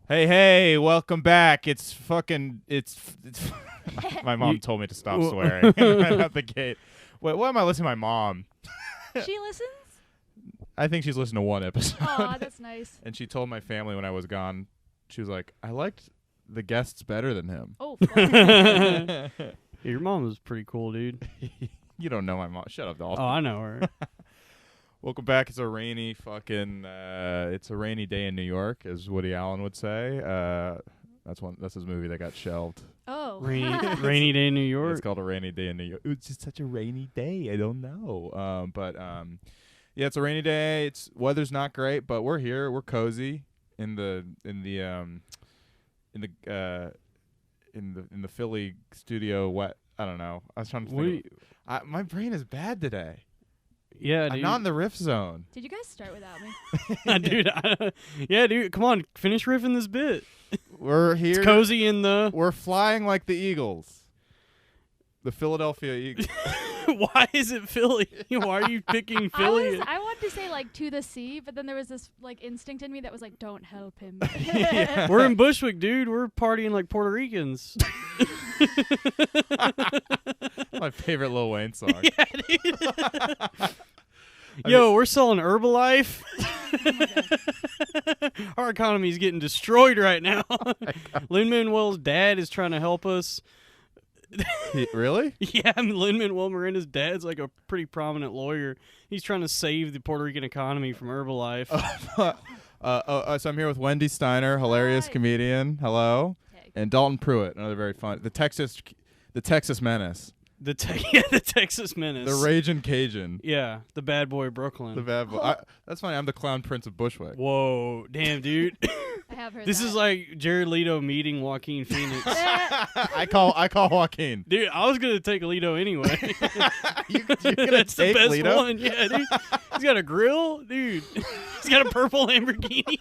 Hey, welcome back. It's my mom told me to stop swearing right out the gate. Wait, why am I listening to my mom? She listens? I think she's listened to one episode. Aw, that's nice. And she told my family when I was gone, she was like, I liked the guests better than him. Oh, fuck. Your mom was pretty cool, dude. You don't know my mom. Shut up, Dalton. Oh, I know her. Welcome back. It's a rainy it's a rainy day in New York, as Woody Allen would say. That's his movie that got shelved. Oh. Rainy day in New York. It's called A Rainy Day in New York. It's just such a rainy day. I don't know. Yeah, it's a rainy day. Weather's not great, but we're here. We're cozy in the Philly studio. I don't know. I was trying to think. My brain is bad today. Yeah, dude. I'm not in the riff zone. Did you guys start without me? Dude. Yeah, dude. Come on, finish riffing this bit. We're here. It's cozy in the. We're flying like the Eagles. The Philadelphia Eagles. Why is it Philly? Why are you picking Philly? I wanted to say like to the sea, but then there was this like instinct in me that was like, don't help him. Yeah. We're in Bushwick, dude. We're partying like Puerto Ricans. My favorite Lil Wayne song. Yeah, dude. Yo, we're selling Herbalife. Our economy is getting destroyed right now. Lin-Manuel's dad is trying to help us. Really? Yeah, Lin-Manuel Miranda's dad's like a pretty prominent lawyer. He's trying to save the Puerto Rican economy from Herbalife. So I'm here with Wendy Steiner, hilarious comedian. Hello. Hey. And Dalton Pruitt, another very fun. The Texas Menace. The Texas Menace. The Ragin' Cajun. Yeah, the bad boy of Brooklyn. The bad boy. That's funny. I'm the Clown Prince of Bushwick. Whoa, damn, dude. I have heard This that. is like Jared Leto meeting Joaquin Phoenix. I call Joaquin. Dude, I was gonna take Leto anyway. You're gonna That's the take best Leto? one. Yeah, dude. He's got a grill, dude. He's got a purple Lamborghini.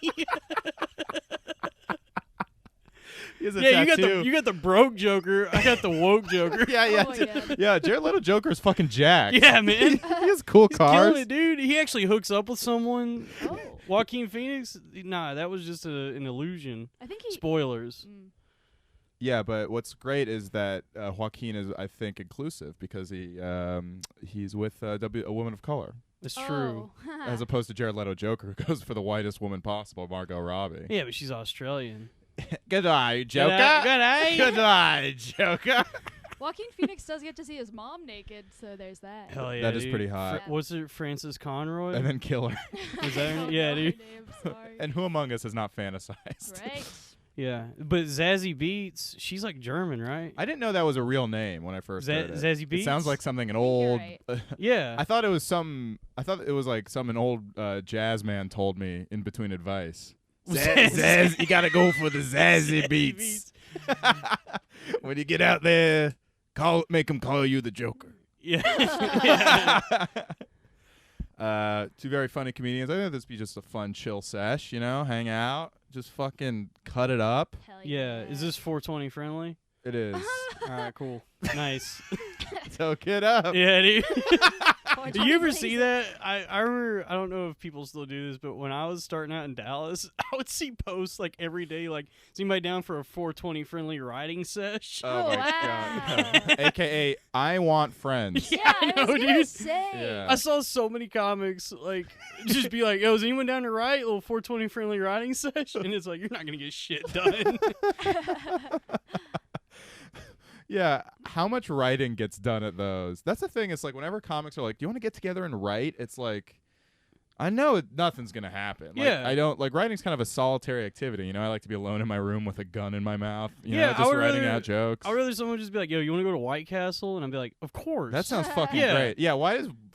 He has a Yeah, tattoo. you got the broke Joker. I got the woke Joker. Yeah. Oh my God. Yeah, Jared Leto Joker is fucking jacked. Yeah, man. He has cool He's cars. killing it, dude. He actually hooks up with someone. Oh. Joaquin Phoenix? Nah, that was just an illusion. I think he. Spoilers. Yeah, but what's great is that Joaquin is, I think, inclusive because he's with a woman of color, It's true. as opposed to Jared Leto Joker, who goes for the whitest woman possible, Margot Robbie. Yeah, but she's Australian. Good eye, Joker. Good eye. Good eye, Joker. Joaquin Phoenix does get to see his mom naked, so there's that. Hell yeah, That is dude. pretty hot. What's it, Frances Conroy? And then kill her. Is that her? Oh, Yeah, no, dude. her name, sorry. And who among us has not fantasized? Right. Yeah, but Zazie Beetz, she's like German, right? I didn't know that was a real name when I first heard it. Zazie Beetz? It sounds like something an you're old. right. Yeah. I thought it was like some an old jazz man told me in between advice. You gotta go for the Zazie Beats. When you get out there, make them call you the Joker. Yeah. Two very funny comedians. I think this would be just a fun, chill sesh. Hang out, just fucking cut it up. Hell Yeah. Is this 420 friendly? It is. All right, cool. Nice. Soak it up. Yeah, dude. Do you ever 420 see that? I remember, I don't know if people still do this, but when I was starting out in Dallas, I would see posts like every day, like, is anybody down for a 420 friendly riding sesh? Oh my wow. god. AKA, I want friends. Yeah, I know, was gonna dude. say. Yeah. I saw so many comics, like, just be like, yo, is anyone down to ride? A little 420 friendly riding sesh? And it's like, you're not going to get shit done. Yeah, how much writing gets done at those? That's the thing. It's like whenever comics are like, "Do you want to get together and write?" It's like, I know nothing's gonna happen. Like, Yeah. I don't like writing's kind of a solitary activity. I like to be alone in my room with a gun in my mouth. Yeah, just I would writing rather- out jokes. I'd rather someone just be like, yo, you want to go to White Castle? And I'd be like, of course. That sounds fucking Yeah. great.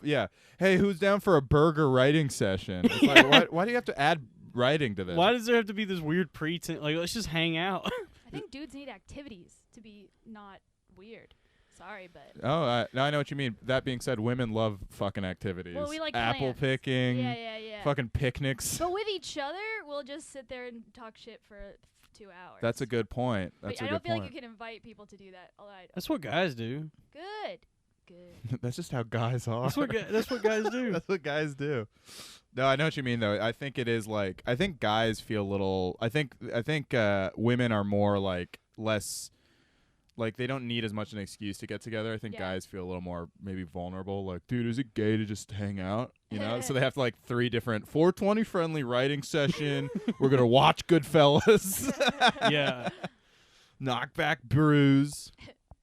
Yeah. Hey, who's down for a burger writing session? It's like, why do you have to add writing to this? Why does there have to be this weird pretense? Like, let's just hang out. I think dudes need activities to be not weird. Sorry, but. Oh, now I know what you mean. That being said, women love fucking activities. Well, we like apple plants. picking. Yeah. Fucking picnics. But with each other, we'll just sit there and talk shit for 2 hours. That's a good point. But That's a I good don't feel point. like you can invite people to do that. Although That's what guys do. Good. good. That's just how guys are. That's what guys do. That's what guys do. No, I know what you mean though. I think it is like I think guys feel a little. I think women are more like less. Like they don't need as much an excuse to get together. I think guys feel a little more maybe vulnerable. Like, dude, is it gay to just hang out? You know, so they have to like 3 different 420 friendly writing session. We're gonna watch Goodfellas. Yeah. Knockback brews.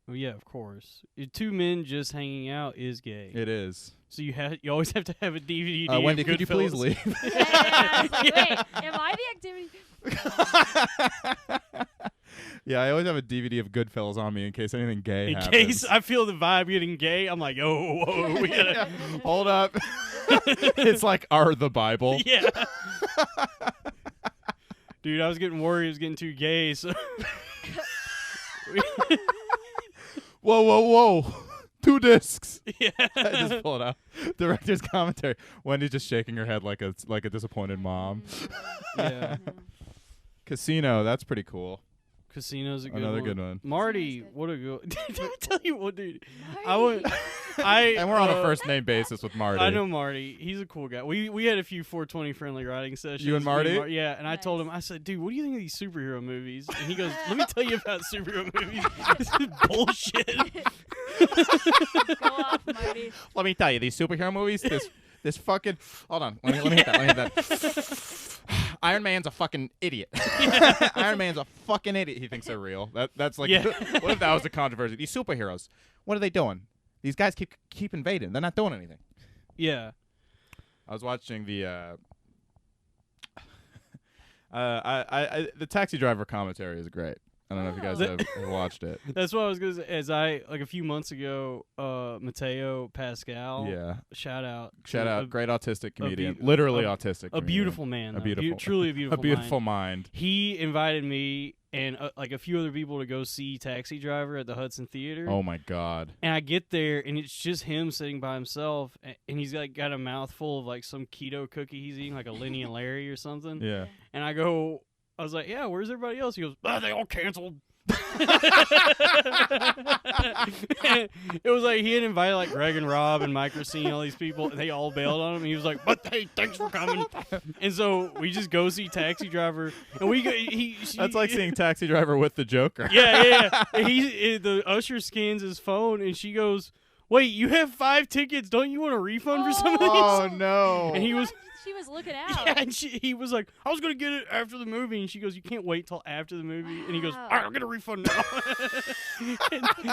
Well, yeah, of course. 2 men just hanging out is gay. It is. So you always have to have a DVD. Wendy, of could you please Goodfellas. leave? Wait, am I the activity? Yeah, I always have a DVD of Goodfellas on me in case anything gay In happens. case I feel the vibe getting gay, I'm like, oh, whoa, we gotta. Hold up. It's like the Bible. Yeah. Dude, I was getting worried it was getting too gay, so. Whoa. 2 discs. Yeah. I just pull it out. Director's commentary. Wendy's just shaking her head like a disappointed mom. Yeah. Casino, that's pretty cool. Casino's a good Another one. good one. Marty, Casino's good. what a good. Did I tell you what, dude? I Marty. went. And we're on a first name basis with Marty. I know Marty. He's a cool guy. We had a few 420 friendly writing sessions. You and Marty? Yeah, and I told him, Nice. I said, dude, what do you think of these superhero movies? And he goes, let me tell you about superhero movies. This is bullshit. Go off, Marty. Let me tell you, these superhero movies, this fucking hold on. Let me hit that. Iron Man's a fucking idiot. Iron Man's a fucking idiot. He thinks they're real. That's like what if that was a controversy? These superheroes, what are they doing? These guys keep invading. They're not doing anything. Yeah. I was watching the the Taxi Driver commentary is great. I don't know if you guys have watched it. That's what I was going to say. As a few months ago, Mateo Pascal. Yeah. Shout out. Great autistic comedian. Literally autistic. A beautiful man. A beautiful. Truly a beautiful a beautiful mind. He invited me and like a few other people to go see Taxi Driver at the Hudson Theater. Oh my God. And I get there and it's just him sitting by himself, and he's like got a mouthful of like some keto cookie he's eating, like a Lenny and Larry or something. Yeah. And I was like, yeah, where's everybody else? He goes, they all canceled. It was like he had invited like Greg and Rob and Mike Racine, all these people, and they all bailed on him. And he was like, but hey, thanks for coming. And so we just go see Taxi Driver, and we go. That's like seeing Taxi Driver with the Joker. Yeah. The usher scans his phone, and she goes, wait, you have 5 tickets. Don't you want a refund for some of these? Oh no. And he was. She was looking out. Yeah, and he was like, I was going to get it after the movie. And she goes, you can't wait till after the movie. And he goes, all right, I'll get a refund now.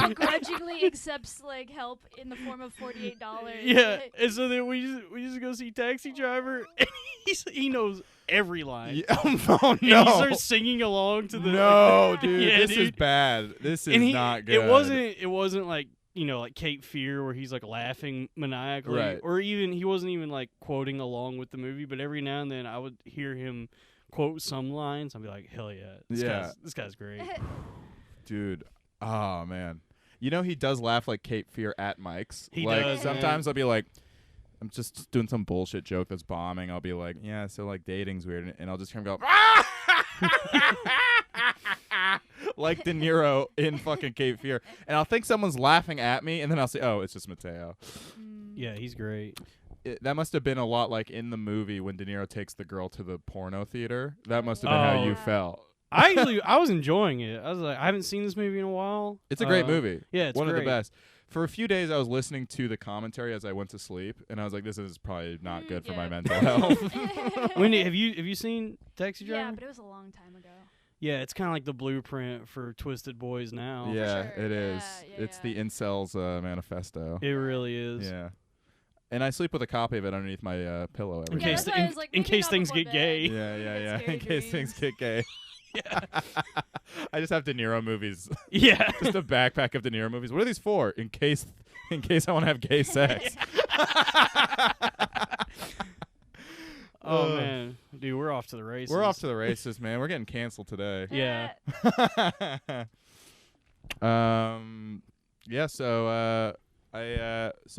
Begrudgingly accepts like help in the form of $48. Yeah, and so then we just go see Taxi Driver, and he knows every line. Yeah. Oh And he no. starts singing along to the. No, dude. Yeah, this is dude. bad. This is And not good. It wasn't like, like Cape Fear where he's like laughing maniacally, Right. or even he wasn't even like quoting along with the movie. But every now and then I would hear him quote some lines. I'd be like, hell yeah, this guy's great. Dude. Oh man. You know he does laugh like Cape Fear at mics. He like, does, sometimes I'll be like, I'm just doing some bullshit joke that's bombing. I'll be like, yeah, so like dating's weird, and I'll just hear him go, like De Niro in fucking Cape Fear, and I'll think someone's laughing at me, and then I'll say, oh, it's just Mateo. Yeah, he's great. That must have been a lot like in the movie when De Niro takes the girl to the porno theater. That must have been how you yeah. felt. I was enjoying it. I was like, I haven't seen this movie in a while. It's a great movie. Yeah, it's one great. of the best. For a few days, I was listening to the commentary as I went to sleep, and I was like, "This is probably not good for my mental health." Wendy, have you seen Taxi Driver? Yeah, but it was a long time ago. Yeah, it's kind of like the blueprint for Twisted Boys now. Yeah, sure. it is. Yeah, It's the incels manifesto. It really is. Yeah, and I sleep with a copy of it underneath my pillow every In night. case that's why I was like, in maybe case not things before get bed. gay. Yeah. Scary In case things dreams. get gay. Yeah. I just have De Niro movies. Yeah. Just a backpack of De Niro movies. What are these for? In case I want to have gay sex. Oh man, dude, we're off to the races. We're off to the races, man. We're getting canceled today. Yeah. Yeah. So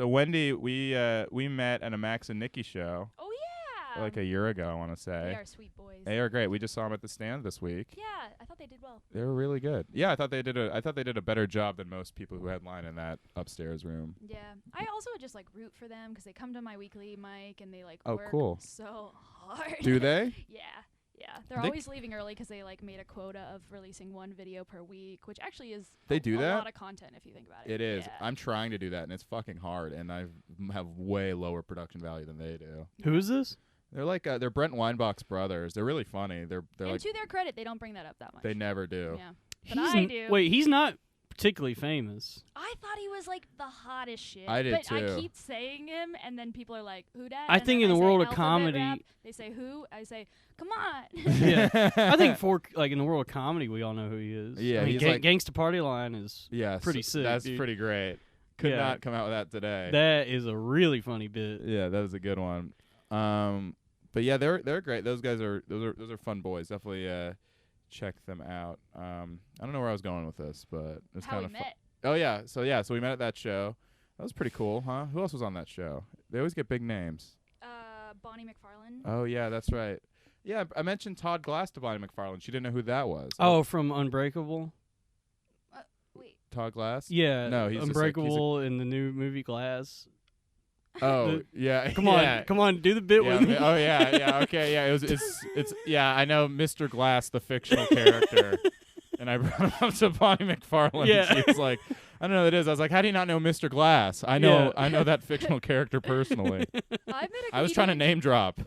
Wendy, we met at a Max and Nikki show. Oh like a year ago, I want to say. They are sweet boys. They are great. We just saw them at the stand this week. Yeah, I thought they did well. They were really good. Yeah, I thought they did a better job than most people who headline in that upstairs room. Yeah, I also just like root for them because they come to my weekly mic and they like Oh, work cool. so hard. Do they? Yeah. They're They- always leaving early because they like made a quota of releasing one video per week, which actually is They do a that? lot of content if you think about it. It is. Yeah. I'm trying to do that, and it's fucking hard, and I have way lower production value than they do. Who is this? They're like they're Brent Weinbach's brothers. They're really funny. They're and like to their credit, they don't bring that up that much. they never do. Yeah, but I do. Wait, he's not particularly famous. I thought he was like the hottest shit. I did but too. I keep saying him, and then people are like, "Who dat?" I And think then in the say world of alphabet comedy- rap, they say who? I say, "Come on." Yeah, I think in the world of comedy, we all know who he is. Yeah, I mean, he's like- Gangsta Party Line is Yes, pretty sick. That's dude. pretty great. Could Yeah. not come out with that today. That is a really funny bit. Yeah, that was a good one. But yeah, they're great. Those guys are those are fun boys. Definitely check them out. I don't know where I was going with this, but it's How kind we of fun. met. Oh yeah, so we met at that show. That was pretty cool, huh? Who else was on that show? They always get big names. Bonnie McFarlane. Oh yeah, that's right. Yeah, I mentioned Todd Glass to Bonnie McFarlane. She didn't know who that was. Oh, from Unbreakable. Wait. Todd Glass? Yeah, No, he's just like- Unbreakable in the new movie Glass. Oh yeah. Come yeah. on, come on, do the bit Yeah, with me. oh yeah, okay, yeah. It's yeah. I know Mr. Glass, the fictional character, and I brought him up to Bonnie McFarlane. Yeah. She was like, I don't know what it is. I was like, how do you not know Mr. Glass? I know that fictional character personally. I met a I was trying to name drop.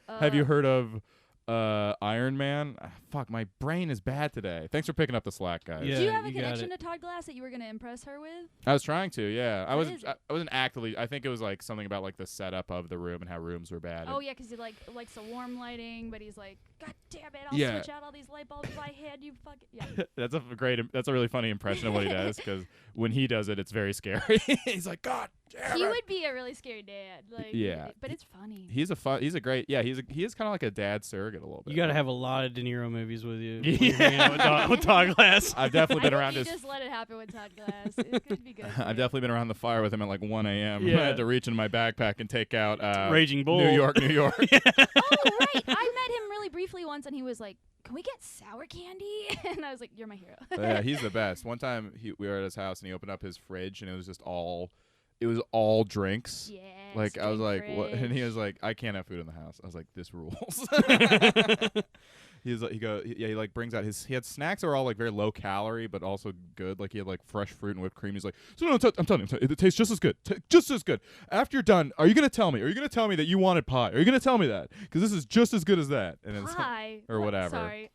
Have you heard of Iron Man? Fuck, my brain is bad today. Thanks for picking up the slack, guys. Yeah. Do you have a you got connection it. to Todd Glass that you were going to impress her with? I was trying to, yeah. I What wasn't. is it? I wasn't actively. I think it was like something about like the setup of the room and how rooms were bad. Oh yeah, because he likes the warm lighting, but he's like, God damn it, I'll Yeah. switch out all these light bulbs if I had you fucking yeah. That's a great. That's a really funny impression of what he does because when he does it, it's very scary. He's like, God damn He it. would be a really scary dad. Like Yeah. but it's funny. He's a great. Yeah, he is kind of like a dad surrogate a little bit. You got to have a lot of De Niro movies with you. Yeah. when you're hanging out with Todd Glass. I've definitely been I around think his. you just let it happen with Todd Glass. It could be good. I've definitely been around the fire with him at like 1 a.m. I Yeah. had to reach in my backpack and take out Raging Bull. New York. Oh right, I met him really briefly once, and he was like, "Can we get sour candy?" And I was like, "You're my hero." Yeah, he's the best. One time we were at his house and he opened up his fridge and it was just all drinks. Yeah. Like I was like, straight what? And he fridge. was like, I can't have food in the house. I was like, this rules. He's like, he like brings out he had snacks that were all like very low calorie but also good. Like he had like fresh fruit and whipped cream. He's like, so no, I'm telling you, it tastes just as good, just as good. After you're done, are you gonna tell me? Are you gonna tell me that you wanted pie? Are you gonna tell me that? Because this is just as good as that. And it's like, Pie or whatever. Sorry.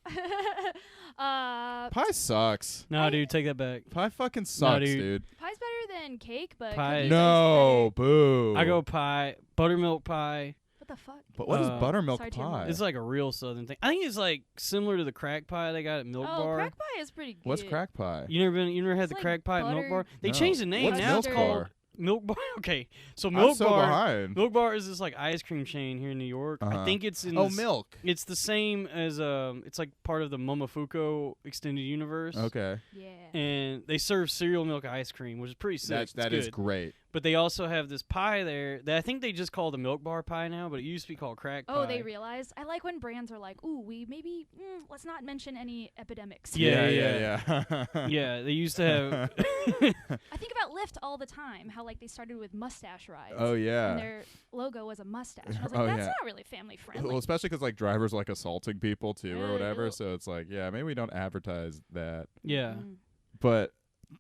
pie sucks. No, dude, take that back. Pie fucking sucks, dude. dude. Pie's better than cake, but Pie- cookies No, taste boo. I go pie, buttermilk pie. better. What the fuck? But what is buttermilk sorry to your pie? mom. It's like a real Southern thing. I think it's like similar to the crack pie they got at Milk Oh, Bar. crack pie is pretty good. What's crack pie? You never had It's the like crack pie at Milk butter- Bar? They No. changed the name. What's Now Milk it's called Bar? Milk Bar. Okay, so I'm Milk so Bar. behind. Milk Bar is this like ice cream chain here in New York. Uh-huh. I think it's in. Oh, this- milk. It's the same as it's like part of the Momofuku extended universe. Okay, Yeah. And they serve cereal milk ice cream, which is pretty sick. that It's is good. great. But they also have this pie there that I think they just call the Milk Bar pie now, but it used to be called crack pie. Oh, they realized. I like when brands are like, "Ooh, we maybe let's not mention any epidemics." Yeah, yeah. Yeah, they used to have. I think about Lyft all the time. How like they started with mustache rides. Oh And yeah. their logo was a mustache. And I was like, Oh, that's yeah. not really family friendly. Well, especially because like drivers like assaulting people too or Yeah, whatever. ew. So it's like, yeah, maybe we don't advertise that. Yeah, Mm. But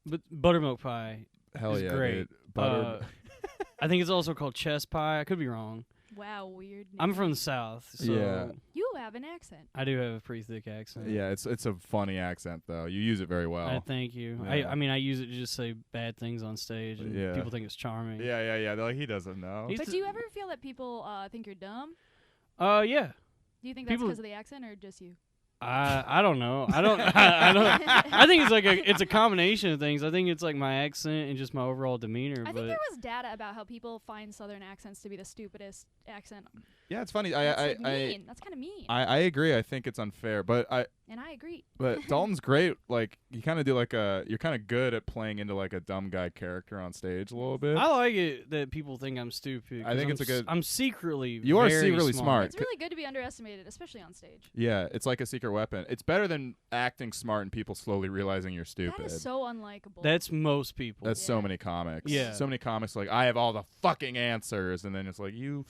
but buttermilk pie. hell It's yeah, great. dude. Butter. I think it's also called chess pie. I could be wrong. Wow, weird. I'm name. from the South, so Yeah. You have an accent. I do have a pretty thick accent. yeah, it's a funny accent though. You use it very well. I thank you. Yeah. I mean, I use it to just say bad things on stage, and Yeah. people think it's charming. Yeah. They're like, he doesn't know. He's But the- do you ever feel that people think you're dumb? Yeah. Do you think that's People- because of the accent or just you? I don't know. I don't. I don't. I think it's like it's a combination of things. I think it's like my accent and just my overall demeanor. I but think there was data about how people find Southern accents to be the stupidest accent Yeah, it's funny. That's mean. That's kind of mean. I agree. I think it's unfair, but I agree. But Dalton's great. Like you kind of do like you're kind of good at playing into like a dumb guy character on stage a little bit. I like it that people think I'm stupid. I think it's a good. I'm secretly. You are very secretly smart. It's really good to be underestimated, especially on stage. Yeah, it's like a secret weapon. It's better than acting smart and people slowly realizing you're stupid. That is so unlikable. That's most people. That's so many comics. Yeah. So many comics like I have all the fucking answers, and then it's like you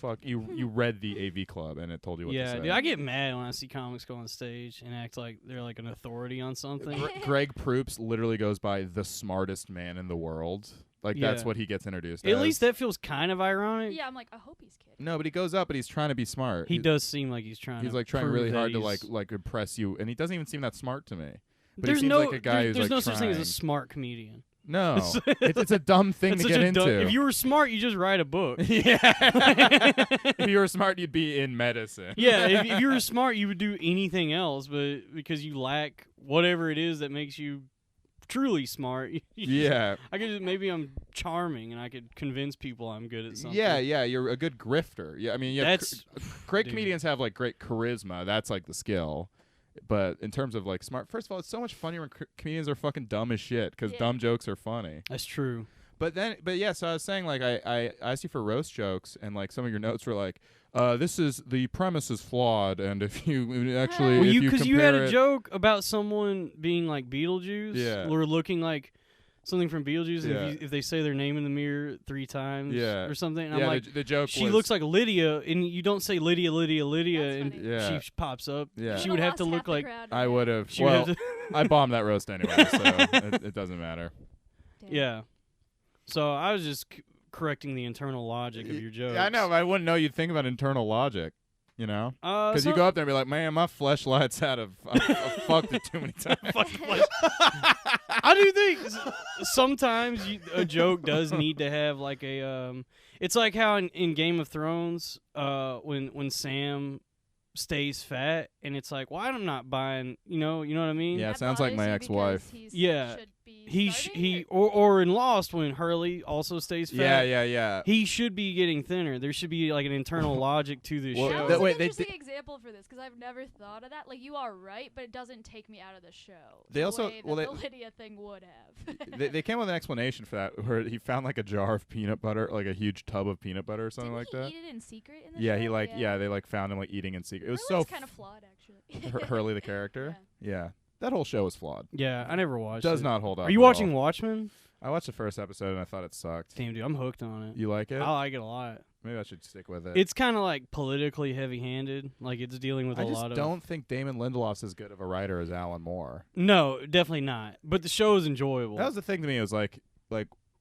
read the AV Club and it told you what to say. Dude, I get mad when I see comics go on stage and act like they're like an authority on something. Greg Proops literally goes by the smartest man in the world. Like that's what he gets introduced as. At least that feels kind of ironic. Yeah, I'm like, I hope he's kidding. No, but he goes up, but he's trying to be smart. He does seem like he's trying. He's to like trying prove really hard to he's- like impress you, and he doesn't even seem that smart to me. But There's he seems no, like a guy who's there's like no such thing as a trying. smart comedian. No, it's a dumb thing It's to such get a into. If you were smart, you just write a book. Yeah. If you were smart, you'd be in medicine. Yeah, if you were smart, you would do anything else, but because you lack whatever it is that makes you truly smart. Yeah. Maybe I'm charming and I could convince people I'm good at something. Yeah, you're a good grifter. Yeah, I mean, That's great dude. comedians have like great charisma. That's like the skill. But in terms of like smart, first of all, it's so much funnier when comedians are fucking dumb as shit because dumb jokes are funny. That's true. But yeah, so I was saying like I asked you for roast jokes and like some of your notes were like, the premise is flawed, and if you actually Well, if you because you had compare a it- joke about someone being like Beetlejuice, Yeah. or looking like something from Beetlejuice, Yeah. and if they say their name in the mirror 3 times, Yeah. or something. And yeah, I'm like, the joke she was, looks like Lydia, and you don't say Lydia, That's and funny. Yeah. she pops up. Yeah. She would have to look like. I would have. She would Well, have to. I bombed that roast anyway, so it doesn't matter. Yeah. So I was just correcting the internal logic of your jokes. Yeah, I know. But I wouldn't know you'd think about internal logic. You know, because so you go up there and be like, "Man, my fleshlight's out of I fucked it too many times." I do think sometimes a joke does need to have like a. It's like how in Game of Thrones, when Sam stays fat, and it's like, why I'm not buying. You know what I mean? Yeah, it sounds like my ex-wife. Yeah. He or in Lost when Hurley also stays fat. Yeah. He should be getting thinner. There should be like an internal logic to this Well, show. That was wait, an they interesting example for this because I've never thought of that. Like you are right, but it doesn't take me out of the show. They the also- way well, that the Lydia thing would have. they came with an explanation for that, where he found like a jar of peanut butter, like a huge tub of peanut butter or something Didn't like he that. eat it in secret in the Yeah, show? he they like found him like eating in secret. It was Hurley's so kind of flawed, actually. Hurley the character. Yeah, that whole show was flawed. Yeah, I never watched. Does it. not hold up. Are you at watching all. Watchmen? I watched the first episode and I thought it sucked. Damn, dude, I'm hooked on it. You like it? I like it a lot. Maybe I should stick with it. It's kind of like politically heavy-handed. Like it's dealing with I a just lot of. don't think Damon Lindelof's as good of a writer as Alan Moore. No, definitely not. But the show is enjoyable. That was the thing to me. It was like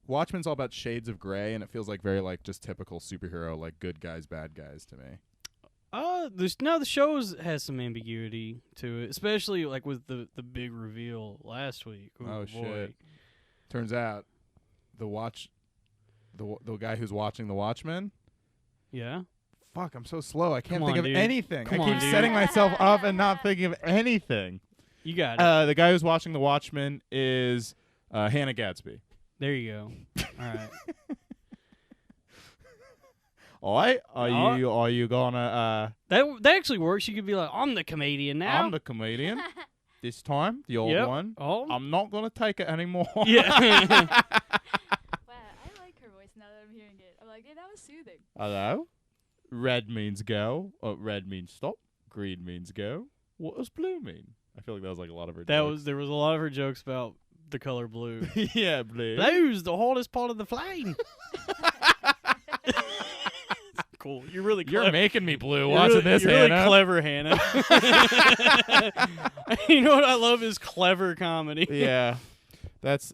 Watchmen's all about shades of gray, and it feels like very like just typical superhero, like good guys, bad guys to me. The show has some ambiguity to it, especially like with the big reveal last week. Ooh, Oh, boy. shit. Turns out the guy who's watching the Watchmen. Yeah. Fuck, I'm so slow. I can't Come think on, of dude. anything. Come I on, keep dude. setting myself up and not thinking of anything. You got it. The guy who's watching the Watchmen is Hannah Gadsby. There you go. All right. All right, are you gonna? That actually works. You could be like, I'm the comedian now. I'm the comedian. This time, the old Yep. one. Oh. I'm not gonna take it anymore. Yeah. Wow, I like her voice now that I'm hearing it. I'm like, yeah, that was soothing. Hello. Red means go. Red means stop. Green means go. What does blue mean? I feel like that was like a lot of her. There was a lot of her jokes about the color blue. yeah, blue. Blue's the hottest part of the flame. Cool. You're really clever. You're making me blue You're watching really, this, you're Hannah. really clever, Hannah. You know what I love is clever comedy. Yeah, that's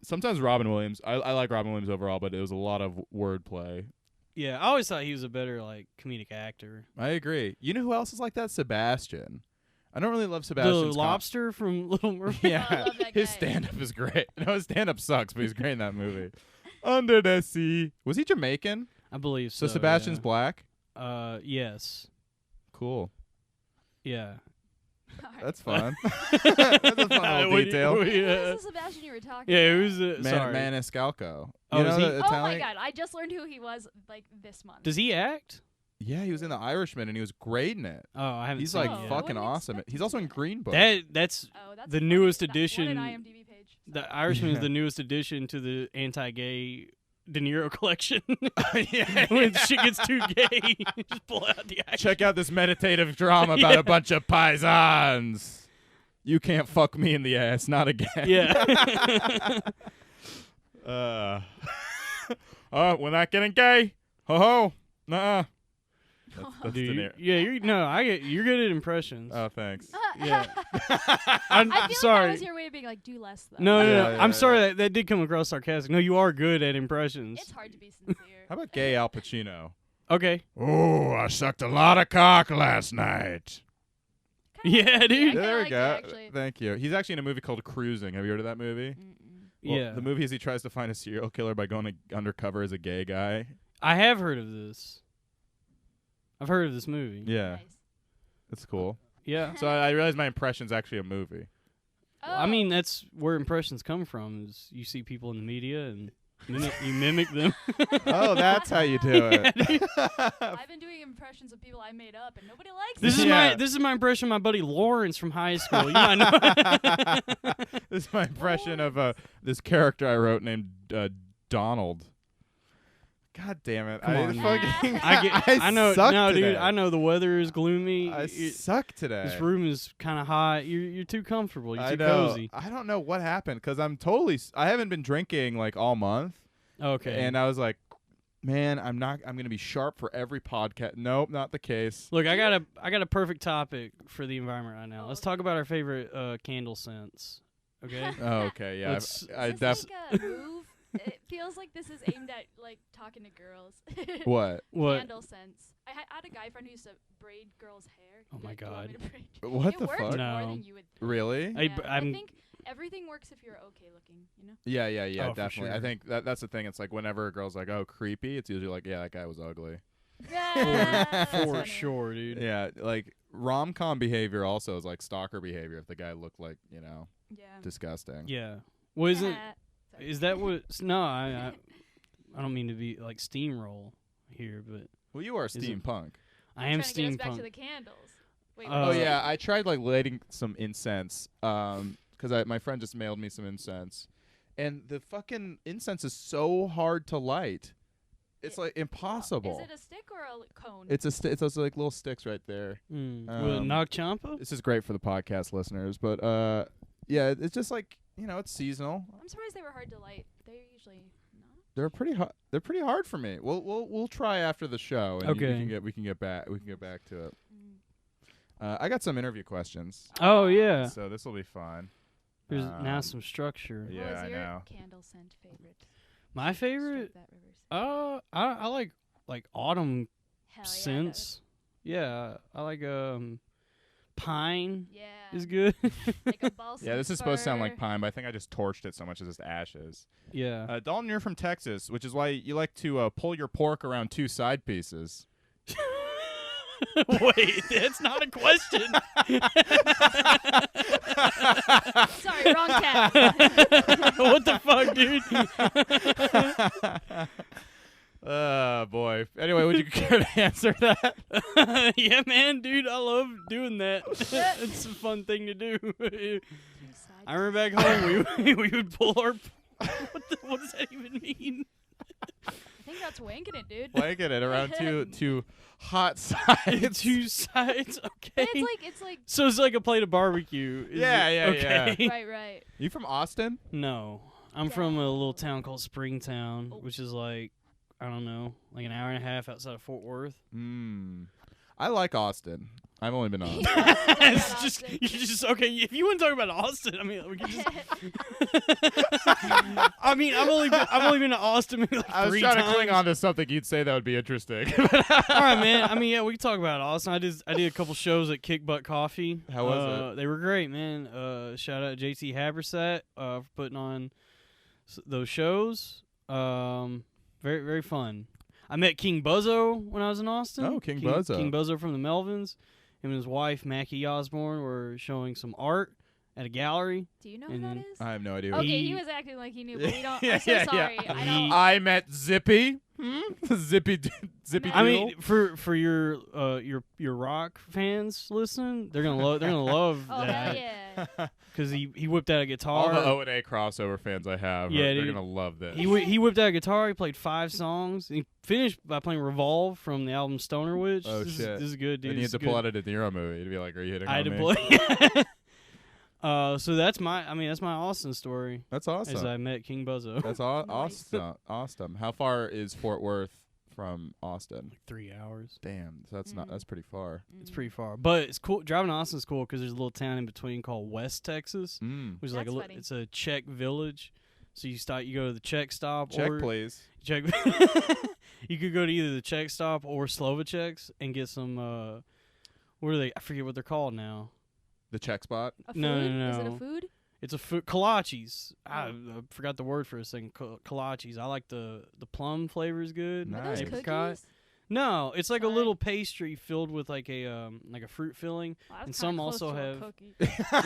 sometimes Robin Williams. I like Robin Williams overall, but it was a lot of wordplay. Yeah, I always thought he was a better like comedic actor. I agree. You know who else is like that? Sebastian. I don't really love The Sebastian's lobster from Little Mermaid. Yeah, Oh, I love that his guy. stand-up is great. No, his stand-up sucks, but he's great in that movie. Under the Sea. Was he Jamaican? I believe So so. Sebastian's yeah. black. Yes. Cool. Yeah. That's fun. That's a fun little detail. Who's the Sebastian you were talking Yeah, about? who's the sorry. Maniscalco. Oh, You is know he- the Oh my Italian? god, I just learned who he was like this month. Does he act? Yeah, he was in The Irishman, and he was great in it. Oh, I haven't He's seen like it yet. fucking Wouldn't awesome. expect He's to also see in that. Green Book. That's Oh, that's the funny. newest What edition. an IMDb page. The Irishman is Yeah. the newest addition to the anti-gay De Niro collection. Yeah. When shit gets too gay, just pull out the action. Check out this meditative drama about Yeah. a bunch of paisans. You can't fuck me in the ass, not again. Yeah. Oh, we're not getting gay. Ho ho. Nuh-uh. That's Dude, De Niro. you're good at impressions. Oh, thanks. Yeah. I'm I'm I feel sorry. like that was your way of being like, do less though. No, Yeah, yeah, I'm sorry yeah. that did come across sarcastic. No, you are good at impressions. It's hard to be sincere. How about gay Al Pacino? Okay. Oh, I sucked a lot of cock last night. Yeah, dude. kinda There we like go. it, actually. Thank you. He's actually in a movie called Cruising. Have you heard of that movie? Well, Yeah. The movie is he tries to find a serial killer by going undercover as a gay guy. I have heard of this. I've heard of this movie. Yeah, Nice. it's cool. Yeah. So I realized my impression's actually a movie. Oh. I mean, that's where impressions come from. Is you see people in the media and you mimic them. Oh, that's how you do it. Yeah, dude. I've been doing impressions of people I made up, and nobody likes This it. is Yeah. this is my impression of my buddy Lawrence from high school. You might know. This is my impression of this character I wrote named Donald. God damn it! Come on, fucking, I know. suck No, today. dude. I know the weather is gloomy. I suck today. This room is kind of hot. You're too comfortable. You're I too know. cozy. I don't know what happened because I'm totally. I haven't been drinking like all month, Okay. and I was like, man, I'm gonna be sharp for every podcast. Nope, not the case. Look, I got a perfect topic for the environment right now. Let's talk about our favorite candle scents. Okay. Oh, okay, yeah, Let's- I Is this like a move? It feels like this is aimed at like talking to girls. what? What? Candle scents. I had a guy friend who used to braid girls' hair. Oh He'd be my like, "Do you want me God. to braid?" What It the worked fuck? No. more than you would think. Really? I- Yeah, I I'm- think everything works if you're okay looking, you know? Yeah, Oh, for definitely. I sure. think that's the thing. It's like whenever a girl's like, "Oh, creepy," it's usually like, "Yeah, that guy was ugly." That's For funny. sure, dude. Yeah, like rom-com behavior also is like stalker behavior. If the guy looked like Yeah. disgusting. Yeah. Well, isn't Sorry. is that what? No, I don't mean to be like steamroll here, but Well, you are it- steampunk. I am Trying to get us back to steampunk. the candles. Wait, Oh, Oh what? yeah, I tried like lighting some incense because my friend just mailed me some incense, and the fucking incense is so hard to light. It's like impossible. Is it a stick or a cone? It's it's those like little sticks right there. With Nag Champa? This is great for the podcast listeners, but yeah, it's just like it's seasonal. I'm surprised they were hard to light. They're usually not. They're pretty hard for me. We'll try after the show. And Okay. we can get back to it. I got some interview questions, Oh yeah. so this will be fun. There's now some structure. Yeah, What was I your know. candle scent favorite? My favorite? Stroke that reverse. I like autumn Hell yeah, scents. Yeah, I like pine Yeah. is good. Like a balsam Yeah, this is supposed to sound like fir. pine, but I think I just torched it so much as just ashes. Yeah. Dalton, you're from Texas, which is why you like to pull your pork around two side pieces. Wait, that's not a question. Sorry, wrong cat. What the fuck, dude? Oh boy. Anyway, would you care to answer that? Yeah, man, dude, I love doing that. It's a fun thing to do. I remember back home, we would pull our. What does that even mean? I think that's wanking it, dude. Blanket it around two hot sides. Two sides, okay. It's like So it's like a plate of barbecue. is Yeah, it? yeah, okay. right. You from Austin? No, I'm from a little town called Springtown, which is like, I don't know, like an hour and a half outside of Fort Worth. I like Austin. I've only been to Austin. It's just you just okay. If you want to talk about Austin, I mean, we can just. I mean, I've only been to Austin maybe like I was 3 trying times. to cling on to something you'd say that would be interesting. All right, man. I mean, yeah, we can talk about Austin. I did a couple shows at Kick Butt Coffee. How was it? They were great, man. Shout out JT Habersat for putting on those shows. Very very fun. I met King Buzzo when I was in Austin. Oh, King Buzzo. King Buzzo from the Melvins. Him and his wife Mackie Osborne were showing some art at a gallery. Do you know who And that then- is? I have no idea. Okay, he was acting like he knew, but we don't. Yeah, I'm so yeah, sorry. yeah. I don't. I met Zippy. Zippy I I mean, for your rock fans listening, they're gonna love Oh hell that yeah! because he whipped out a all guitar. the O&A crossover fans I have, Yeah, they're dude. gonna love this. He whipped out a guitar. He played 5 songs. He finished by playing "Revolve" from the album Stoner Witch. Oh, this shit. Is good, dude. and you had This to is pull good. out a De Niro movie to be like, "Are you hitting I had on to me?" play. So that's my Austin story. That's awesome. As I met King Buzzo. That's awesome. Awesome. How far is Fort Worth from Austin? 3 hours. Damn, so that's not. That's pretty far. It's pretty far, but it's cool. Driving to Austin's cool because there's a little town in between called West Texas, which is like That's funny. it's a Czech village. So you go to the Czech stop. Check, or please. Czech. You could go to either the Czech stop or Slovaceks and get some. What are they? I forget what they're called now. The check spot. A food? No, no, Is it a no. food? It's a food. Kolaches. I forgot the word for a second. Kolaches. I like the plum flavor is good. Are those Nice. Apricot. cookies? No, it's like a Sorry. little pastry filled with like a fruit filling. Well, that's And kinda some close also to a have- cookie.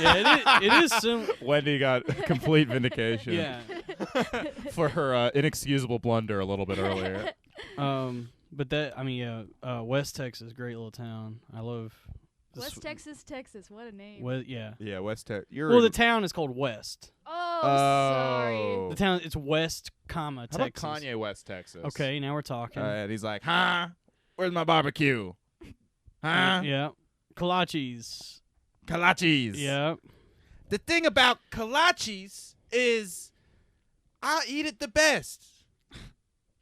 Yeah, it is similar. Wendy got complete vindication Yeah. for her inexcusable blunder a little bit earlier. But that West Texas, great little town. I love West Texas, Texas. What a name. Yeah. Yeah, West Tech. You're Well, the town is called West. Oh, Oh. The town it's West, How about Texas. Kanye West, Texas? Okay, now we're talking. And he's like, "Huh? Where's my barbecue? Huh? Yeah. Kolaches. Kolaches. Yeah. The thing about kolaches is I eat it the best."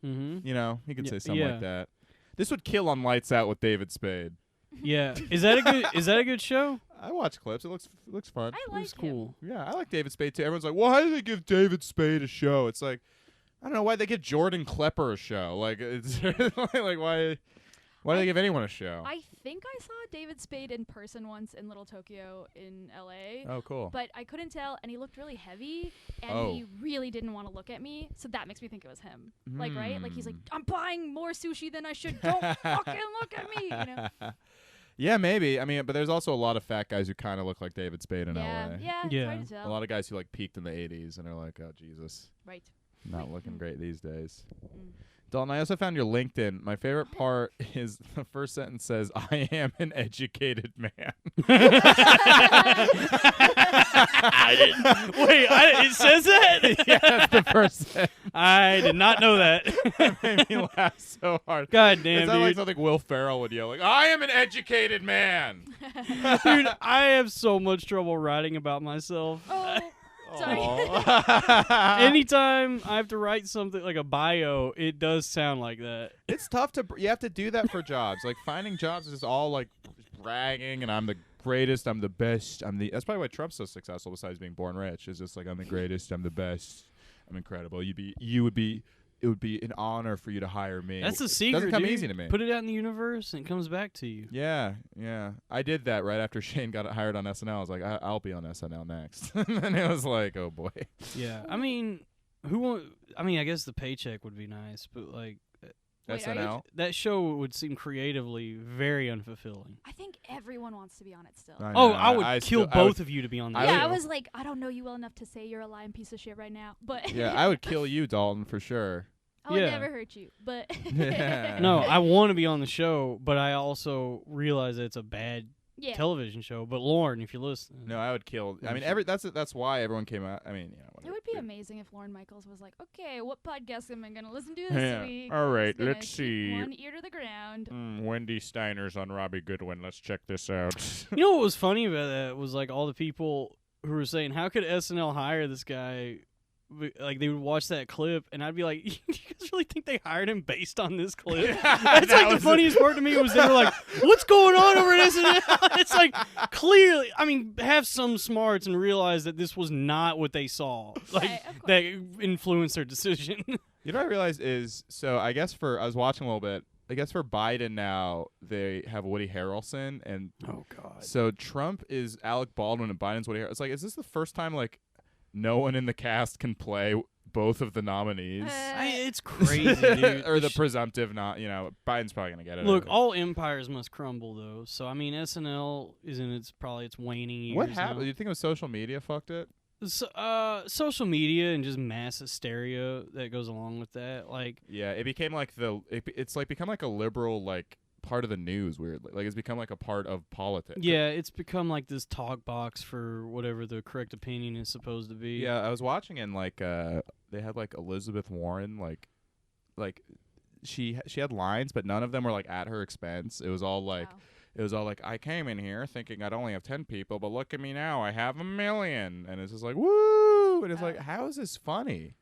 Mm-hmm. You know, he could say something yeah. like that. This would kill on Lights Out with David Spade. Yeah. Is that a good show? I watch clips. It looks fun. I It like was cool. Yeah, I like David Spade too. Everyone's like, "Why did they give David Spade a show?" It's like, I don't know why they give Jordan Klepper a show. Like, it's like why do they give anyone a show? I think I saw David Spade in person once in Little Tokyo in LA. Oh, cool. But I couldn't tell, and he looked really heavy, and Oh. he really didn't want to look at me, so that makes me think it was him. Like, right? Like, he's like, Hmm. I'm buying more sushi than I should. Don't fucking look at me, you know? Yeah, maybe. I mean, but there's also a lot of fat guys who kind of look like David Spade in Yeah, LA. yeah, it's Yeah. hard to A tell. lot of guys who like peaked in the 80s and are like, "Oh, Jesus, Right. not looking great these days." Mm. Dalton, I also found your LinkedIn. My favorite part is the first sentence says, "I am an educated man." It says that? Yeah, that's the first sentence. I did not know that. That made me laugh so hard. God damn, It sounded like dude. something Will Ferrell would yell, like, "I am an educated man." Dude, I have so much trouble writing about myself. Oh, sorry. Aw. Anytime I have to write something like a bio, it does sound like that. It's tough to. You have to do that for jobs. Like finding jobs is all like bragging, and I'm the greatest. I'm the best. That's probably why Trump's so successful. Besides being born rich, is just like I'm the greatest. I'm the best. I'm incredible. It would be an honor for you to hire me. That's the It secret, doesn't come dude. easy to me. Put it out in the universe and it comes back to you. Yeah. I did that right after Shane got hired on SNL. I was like, I'll be on SNL next. And it was like, oh boy. Yeah. I mean, I guess the paycheck would be nice, but like Wait, are you- SNL. that show would seem creatively very unfulfilling. I think everyone wants to be on it still. I Oh, know. I would kill still- both of you to be on I that Yeah, show. I was like, I don't know you well enough to say you're a lying piece of shit right now, but Yeah, I would kill you, Dalton, for sure. I would Yeah. never hurt you. But Yeah. No, I want to be on the show, but I also realize that it's a bad yeah, television show. But Lauren, if you listen, No, I would kill. I mean, that's why everyone came out. I mean, you know, it whatever. would be amazing if Lauren Michaels was like, okay, what podcast am I gonna listen to this Yeah. week? All right, Just gonna let's keep see. One ear to the ground. Wendy Steiner's on Robbie Goodwin. Let's check this out. you know what was funny about that was like all the people who were saying, "How could SNL hire this guy?" Like they would watch that clip, and I'd be like, "You guys really think they hired him based on this clip?" That's That like the was- funniest part to me was they were like, "What's going on over at SNL?" It's like clearly, I mean, have some smarts and realize that this was not what they saw, like Right, of course. that influenced their decision. You know what I realized is, so I guess I was watching a little bit. I guess for Biden now, they have Woody Harrelson, and Oh God. so Trump is Alec Baldwin and Biden's Woody Harrelson. It's like, is this the first time like no one in the cast can play both of the nominees. It's crazy, dude. Or the presumptive not, Biden's probably going to get it. Look, all empires must crumble, though. So, I mean, SNL is in its waning years. What happened? now. Do you think it was social media fucked it? Social media and just mass hysteria that goes along with that. Like, yeah, it became like it's like become like a liberal like part of the news weirdly. Like it's become like a part of politics. yeah, it's become like this talk box for whatever the correct opinion is supposed to be. Yeah, I was watching and like they had like Elizabeth Warren like she had lines, but none of them were like at her expense. It was all like. Wow. It was all like, I came in here thinking I'd only have 10 people, but look at me now, I have 1 million. And it's just like, woo! And it's like, how is this funny?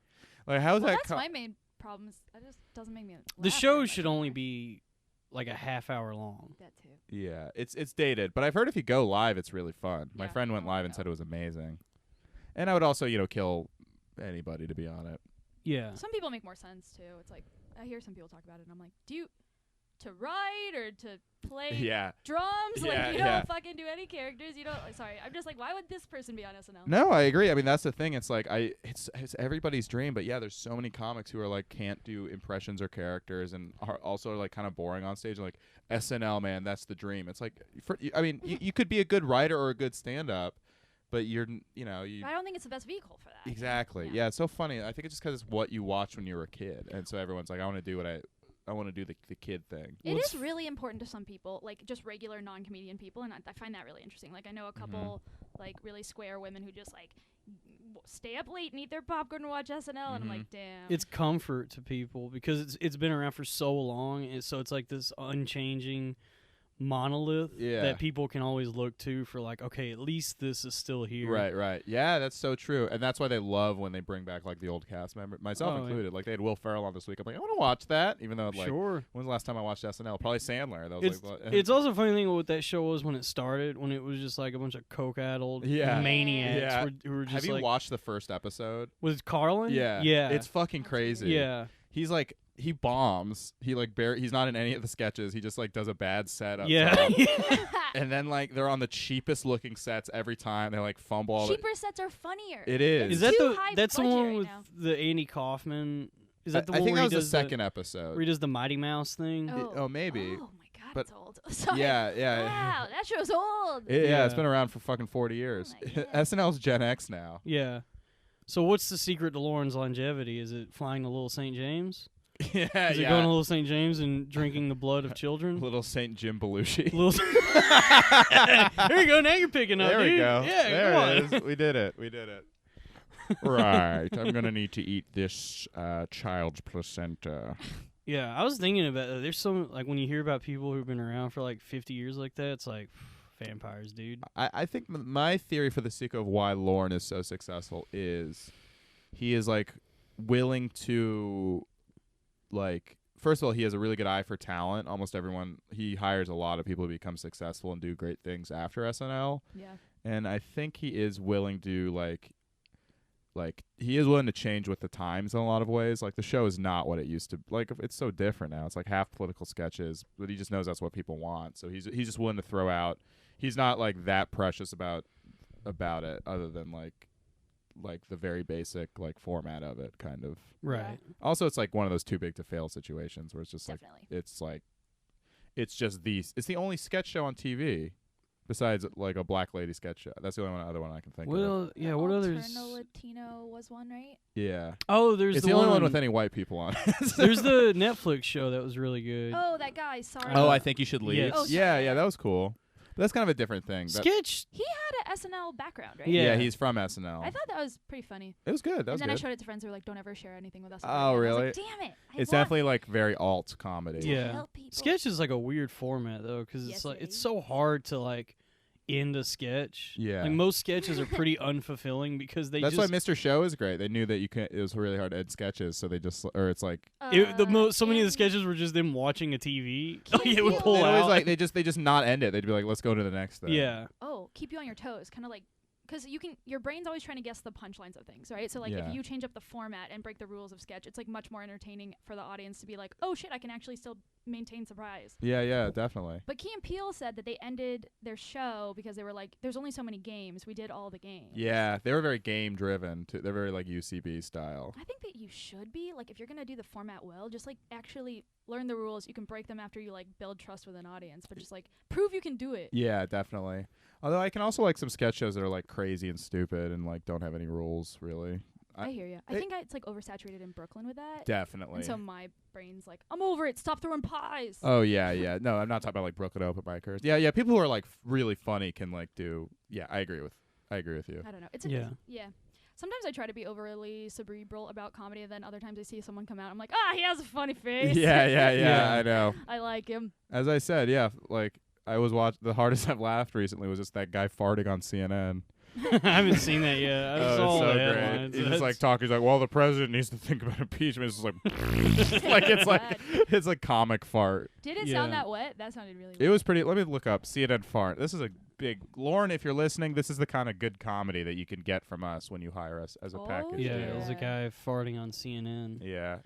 Like, how is that? That's my main problem. It just doesn't make me laugh The very show much should anymore. only be like a half hour long. That too. Yeah, it's dated, but I've heard if you go live, it's really fun. My Yeah, friend went I wanna live and go. said it was amazing. And I would also, kill anybody to be on it. Yeah. Some people make more sense too. It's like I hear some people talk about it, and I'm like, do you to write or to play Yeah. drums? Yeah, Like you yeah. don't fucking do any characters. You don't. Sorry, I'm just like, why would this person be on SNL? No, I agree. I mean, that's the thing. It's like it's everybody's dream, but yeah, there's so many comics who are like can't do impressions or characters, and are also like kind of boring on stage. Like SNL, man, that's the dream. It's like, you could be a good writer or a good stand-up, but you. But I don't think it's the best vehicle for that. Exactly. Yeah, it's so funny. I think it's just because it's what you watched when you were a kid, and so everyone's like, I want to do what I want to do the kid thing. It is really important to some people, like just regular non-comedian people, and I find that really interesting. Like I know a couple like really square women who just like stay up late and eat their popcorn and watch SNL, and I'm like, damn. It's comfort to people because it's been around for so long, and so it's like this unchanging monolith that people can always look to for like, okay, at least this is still here. Right. Yeah, that's so true. And that's why they love when they bring back like the old cast member, myself included. Like they had Will Ferrell on this week. I'm like, I want to watch that, even though like Sure. when's the last time I watched SNL? Probably Sandler. That was It's also a funny thing what that show was when it started, when it was just like a bunch of coke-addled maniacs who were just Have you like, watched the first episode? with Carlin? Yeah. Yeah. It's fucking crazy. Yeah. He's like he bombs. He like he's not in any of the sketches. He just like does a bad set up. Yeah. top. And then like they're on the cheapest looking sets every time. They like fumble all Cheaper sets are funnier. It is. Is that Too high that's the budget one right with now. the Andy Kaufman? Is that the I one think where that he was does the second episode. where he does the Mighty Mouse thing? Oh, maybe. Oh my god, But- it's old. Sorry. Yeah. Wow, that show's old. Yeah, it's been around for fucking 40 years. Oh my God. SNL's Gen X now. Yeah. So what's the secret to Lauren's longevity? Is it flying to Little St. James? Yeah, Is it going to Little St. James and drinking the blood of children? Little Saint Jim Belushi. Little there you go. Now you're picking up. There we dude. go. Yeah, there come it on. is. We did it. Right. I'm gonna need to eat this child's placenta. Yeah, I was thinking about that. There's some like when you hear about people who've been around for like 50 years like that, it's like vampires, dude. I think my theory for the secret of why Lorne is so successful is he is like willing to like. First of all, he has a really good eye for talent. Almost everyone he hires a lot of people who become successful and do great things after SNL. Yeah. And I think he is willing to like he is willing to change with the times in a lot of ways. Like the show is not what it used to. Like it's so different now. It's like half political sketches, but he just knows that's what people want. So he's just willing to throw out. He's not like that precious about it, other than like the very basic like format of it, kind of. Right. Also, it's like one of those too big to fail situations where it's just Definitely. it's the only sketch show on TV. Besides, like, a black lady sketch show. That's the only other one I can think of. Well, yeah. What others? Alterno Latino was one, right? Yeah. Oh, there's It's the only one with any white people on it. There's the Netflix show that was really good. Oh, that guy. Sorry. Oh, I Think You Should Leave. Yes. Oh, Yeah, that was cool. But that's kind of a different thing. Sketch. He had an SNL background, right? Yeah. He's from SNL. I thought that was pretty funny. It was good. That was and then good. I showed it to friends who were like, "Don't ever share anything with us." Oh, again." I really? was like, damn it! It's definitely like very alt comedy. Yeah. Help people. Sketch is like a weird format though, because Yes, it's like it it's is. so hard to like end a sketch. Yeah. Like most sketches are pretty unfulfilling because they That's just why Mr. Show is great. They knew that it was really hard to edit sketches, so they just, or it's like, so many of the and sketches were just them watching a TV. Can't It would feel pull they out. always like, they just not end it. They'd be like, let's go to the next thing. yeah. Oh, keep you on your toes, kind of like, because your brain's always trying to guess the punchlines of things, right? So like, Yeah. if you change up the format and break the rules of sketch, it's like much more entertaining for the audience to be like, oh shit, I can actually still maintain surprise. Yeah, definitely. But Key and Peele said that they ended their show because they were like, there's only so many games. We did all the games. Yeah, they were very game driven. They're very like UCB style. I think that you should be like, if you're gonna do the format well, just like actually learn the rules. You can break them after you like build trust with an audience, but just like prove you can do it. Yeah, definitely. Although I can also like some sketch shows that are like crazy and stupid and like don't have any rules really. I hear you. I think it's like oversaturated in Brooklyn with that. Definitely. And so my brain's like, I'm over it. Stop throwing pies. Oh yeah. No, I'm not talking about like Brooklyn open micers. Yeah. People who are like really funny can like do. Yeah, I agree with you. I don't know. Yeah. Sometimes I try to be overly cerebral about comedy, and then other times I see someone come out, I'm like, he has a funny face. Yeah. I know. I like him. As I said, yeah, like I was the hardest I've laughed recently was just that guy farting on CNN. I haven't seen that yet. I It's saw so the great. headlines. He's just like talking. He's like, "Well, the president needs to think about impeachment." It's just like, it's like comic fart. Did it sound that wet? That sounded really wet. It was pretty. Let me look up CNN fart. This is a big Lauren. If you're listening, this is the kind of good comedy that you can get from us when you hire us as a package. Yeah, deal. it was a guy farting on CNN. Yeah.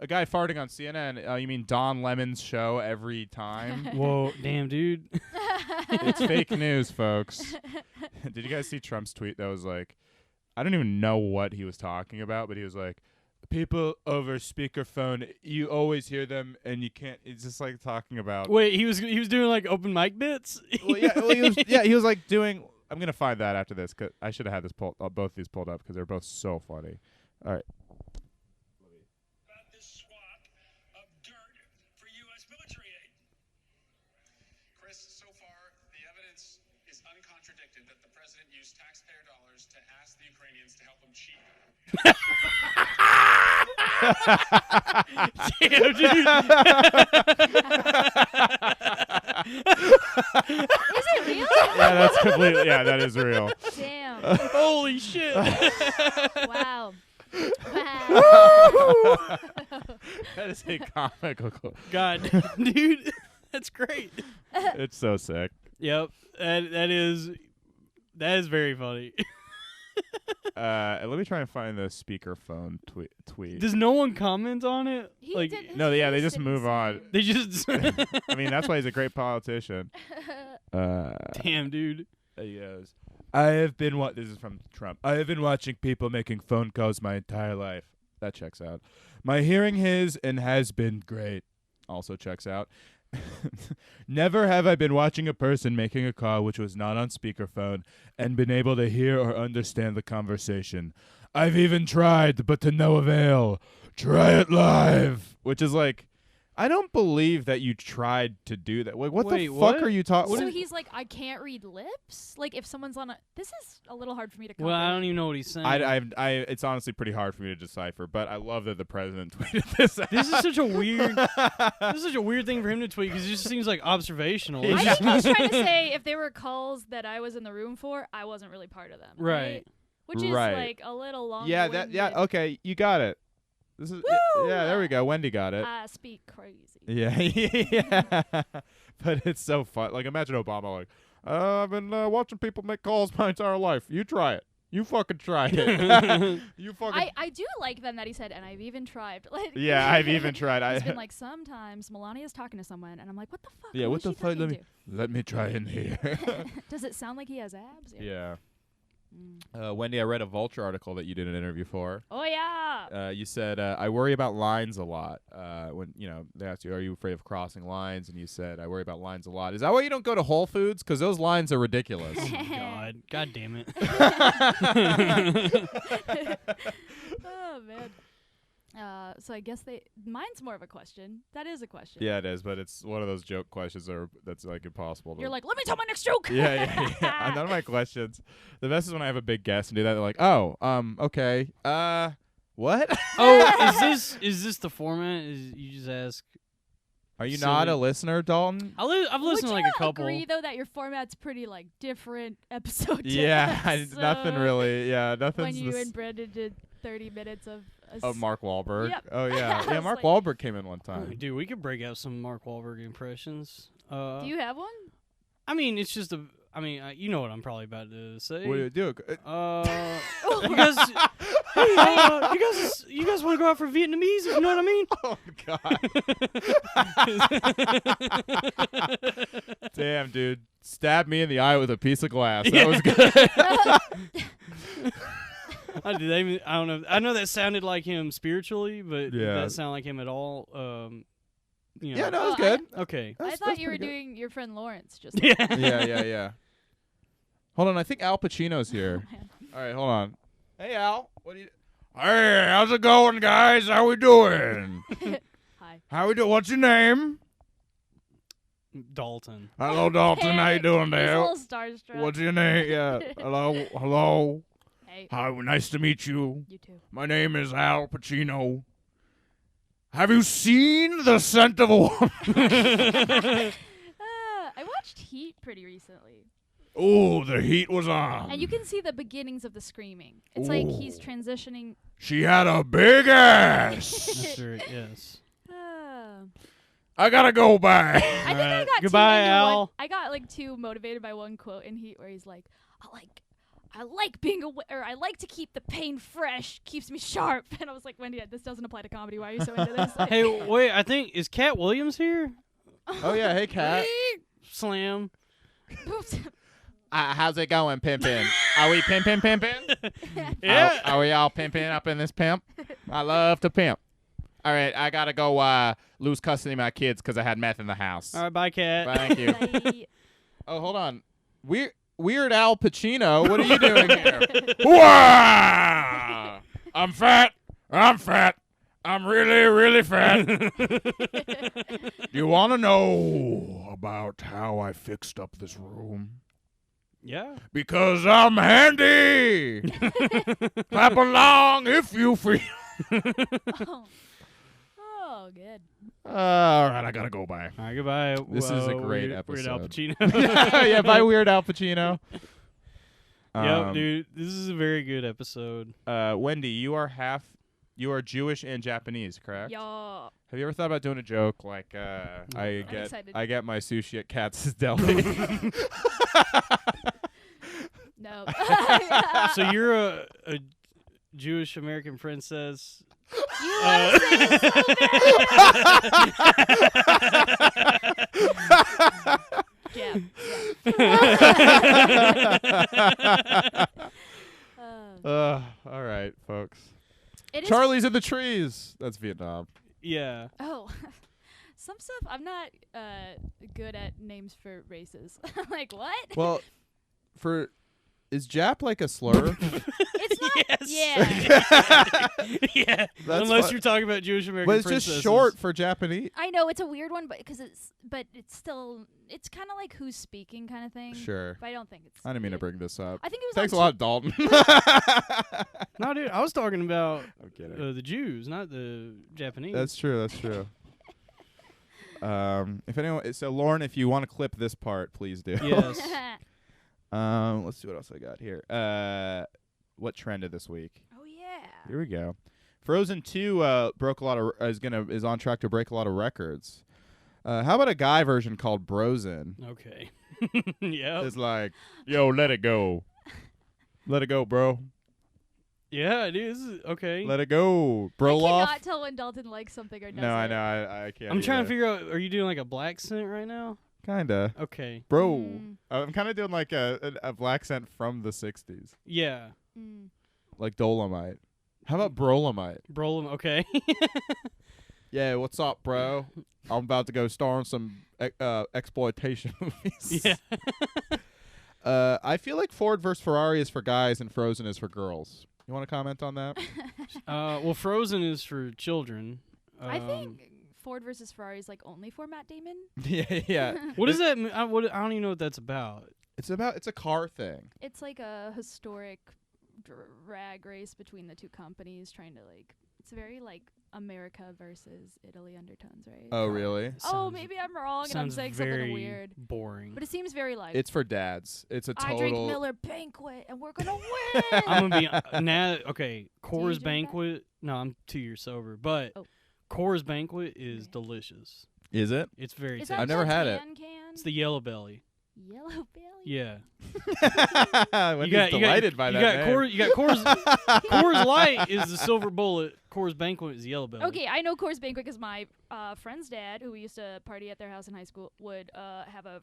A guy farting on CNN. You mean Don Lemon's show every time? Whoa, damn, dude. It's fake news, folks. Did you guys see Trump's tweet that was like, I don't even know what he was talking about, but he was like, people over speakerphone, you always hear them and you can't. It's just like talking about. Wait, he was doing like open mic bits. He was like doing. I'm gonna find that after this because I should have had this both these pulled up because they're both so funny. All right. Damn, dude. Is it real? Yeah, that's completely. Yeah, that is real. Damn. Holy shit. Wow. That is a comical. God, dude, that's great. It's so sick. Yep, that is very funny. Let me try and find the speakerphone tweet. Does no one comment on it? They just move on. They just. I mean, that's why he's a great politician. Damn, dude. He goes, this is from Trump. I have been watching people making phone calls my entire life. That checks out. My hearing has been great. Also checks out. Never have I been watching a person making a call which was not on speakerphone and been able to hear or understand the conversation. I've even tried, but to no avail. Try it live. Which is like, I don't believe that you tried to do that. Like, what the fuck are you talking? So he's like, I can't read lips? Like, if someone's on this is a little hard for me to comprehend. Well, I don't even know what he's saying. It's honestly pretty hard for me to decipher, but I love that the president tweeted this out. This is such a weird thing for him to tweet because it just seems like observational. I think he's trying to say if there were calls that I was in the room for, I wasn't really part of them. Right. Which is like a little long. Okay, you got it. This is there we go. Wendy got it. I speak crazy. Yeah. But it's so fun. Like, imagine Obama like, I've been watching people make calls my entire life. You try it. You fucking try it. I do like then that he said, and I've even tried. Like, yeah, I've even tried. It's been like sometimes Melania's talking to someone, and I'm like, what the fuck? Yeah, what the fuck? Let me try in here. Does it sound like he has abs? Yeah. Wendy, I read a Vulture article that you did an interview for. Oh yeah. You said I worry about lines a lot. When they asked you, are you afraid of crossing lines? And you said I worry about lines a lot. Is that why you don't go to Whole Foods? Because those lines are ridiculous. Oh God damn it. Oh man. So I guess mine's more of a question. That is a question. Yeah, it is, but it's one of those joke questions that's like impossible. You're like, let me tell my next joke. Yeah. None of my questions. The best is when I have a big guest and do that. They're like, oh, okay. What? Oh, is this the format? You just ask. Are you not a listener, Dalton? I've listened to like a couple. Would you agree though that your format's pretty like different episode? Yeah, nothing really. Yeah, nothing. When you and Brandon did 30 minutes of Mark Wahlberg. Yep. Oh yeah, yeah. Mark Wahlberg came in one time. Dude, we could break out some Mark Wahlberg impressions. Do you have one? I mean, it's just you know what I'm probably about to say. What do you do? You guys, Hey, you guys want to go out for Vietnamese? You know what I mean? Oh God. Damn, dude. Stabbed me in the eye with a piece of glass. That was good. I don't know. I know that sounded like him spiritually, but did Yeah. that sound like him at all? You know. Yeah, no, it was Oh, good. Okay. I That's thought you were pretty good. doing your friend Lawrence just. Yeah. Yeah. Hold on, I think Al Pacino's here. Man. All right, hold on. Hey, Al. What are you? Hey, how's it going, guys? How we doing? Hi. How we doing? What's your name? Dalton. Hello, Dalton. How you doing He's a there? little starstruck. What's your name? Yeah. Hello. Hey, Hi, nice to meet you. you too. My name is Al Pacino. Have you seen The Scent of a Woman? I watched Heat pretty recently. Oh, the heat was on. And you can see the beginnings of the screaming. It's like he's Ooh. transitioning. She had a big ass. That's right. Yes. I gotta go back. I think I Alright. got Goodbye, too into Al. one. I got like too motivated by one quote in Heat where he's like, I like being I like to keep the pain fresh, keeps me sharp. And I was like, Wendy, this doesn't apply to comedy. Why are you so into this? Like, Hey, wait. I think is Cat Williams here? Oh yeah, hey Kat. Slam. How's it going, pimpin'? Are we pimpin'? Yeah. Are we all pimping up in this pimp? I love to pimp. All right, I gotta go lose custody of my kids because I had meth in the house. All right. Bye, Cat. Thank you. Like, Oh, hold on. Weird Al Pacino, what are you doing here? Wah! I'm fat. I'm really, really fat. Do you want to know about how I fixed up this room? Yeah. Because I'm handy. Clap along if you feel. oh, good. All right, I gotta go by. All right. Goodbye. This is a great Weird Al episode. Pacino. Yeah, by Weird Al Pacino. Yep, dude. This is a very good episode. Wendy, you are Jewish and Japanese, correct? Yo. Have you ever thought about doing a joke like I'm excited. I get my sushi at Katz's Deli? No. So you're a Jewish American princess. You want to say it so bad. Yeah. All right, folks. It is. Charlie's in the trees. That's Vietnam. Yeah. Oh, some stuff I'm not good at names for races. Like what? Well, is Jap like a slur? It's not. Yes. Yeah. Yeah. That's Unless fine. you're talking about Jewish American But it's princesses. just short for Japanese. I know it's a weird one, but it's still kind of like who's speaking kind of thing. Sure. But I don't think it's. I didn't mean to bring this up. I think it was. Thanks a on lot, Dalton. No, dude. I was talking about I'm kidding. the Jews, not the Japanese. That's true. If anyone, so Lauren, if you want to clip this part, please do. Yes. Let's see what else I got here. What trended this week? Oh yeah. Here we go. Frozen 2 broke a lot of is on track to break a lot of records. How about a guy version called Brosen? Okay. Yeah. It's like, yo, let it go. Let it go, bro. Yeah, it is. Okay. Let it go, I bro. cannot tell when Dalton likes something or doesn't. No, I know. I can't. I'm trying to either. figure out, are you doing like a black scent right now? Kinda. Okay. Bro. Mm. I'm kind of doing like a black scent from the 60s. Yeah. Mm. Like Dolomite. How about Brolamite? Brolin, okay. Yeah, what's up, bro? I'm about to go star in some exploitation movies. Yeah. I feel like Ford versus Ferrari is for guys and Frozen is for girls. You want to comment on that? Well, Frozen is for children. I think Ford versus Ferrari is like only for Matt Damon. yeah. What does that mean? I don't even know what that's about. It's a car thing. It's like a historic drag race between the two companies trying to like. It's very like America versus Italy undertones, right? Oh, really? Oh, Sounds- maybe I'm wrong and I'm Sounds saying very something weird. boring. But it seems very like. It's for dads. It's a total. I drink Miller Banquet and we're gonna win. I'm gonna be now. Okay, Coors drink that? Banquet. No, I'm 2 years sober, but Oh. Coors Banquet is delicious. Is it? It's very Is tasty. that I've never the had it. tan can? It's the Yellow Belly. Yellow belly. Yeah. Wendy's delighted by that name. You got Coors. Coors Light is the silver bullet. Coors Banquet is yellow belly. Okay, I know Coors Banquet because my friend's dad, who we used to party at their house in high school, would have a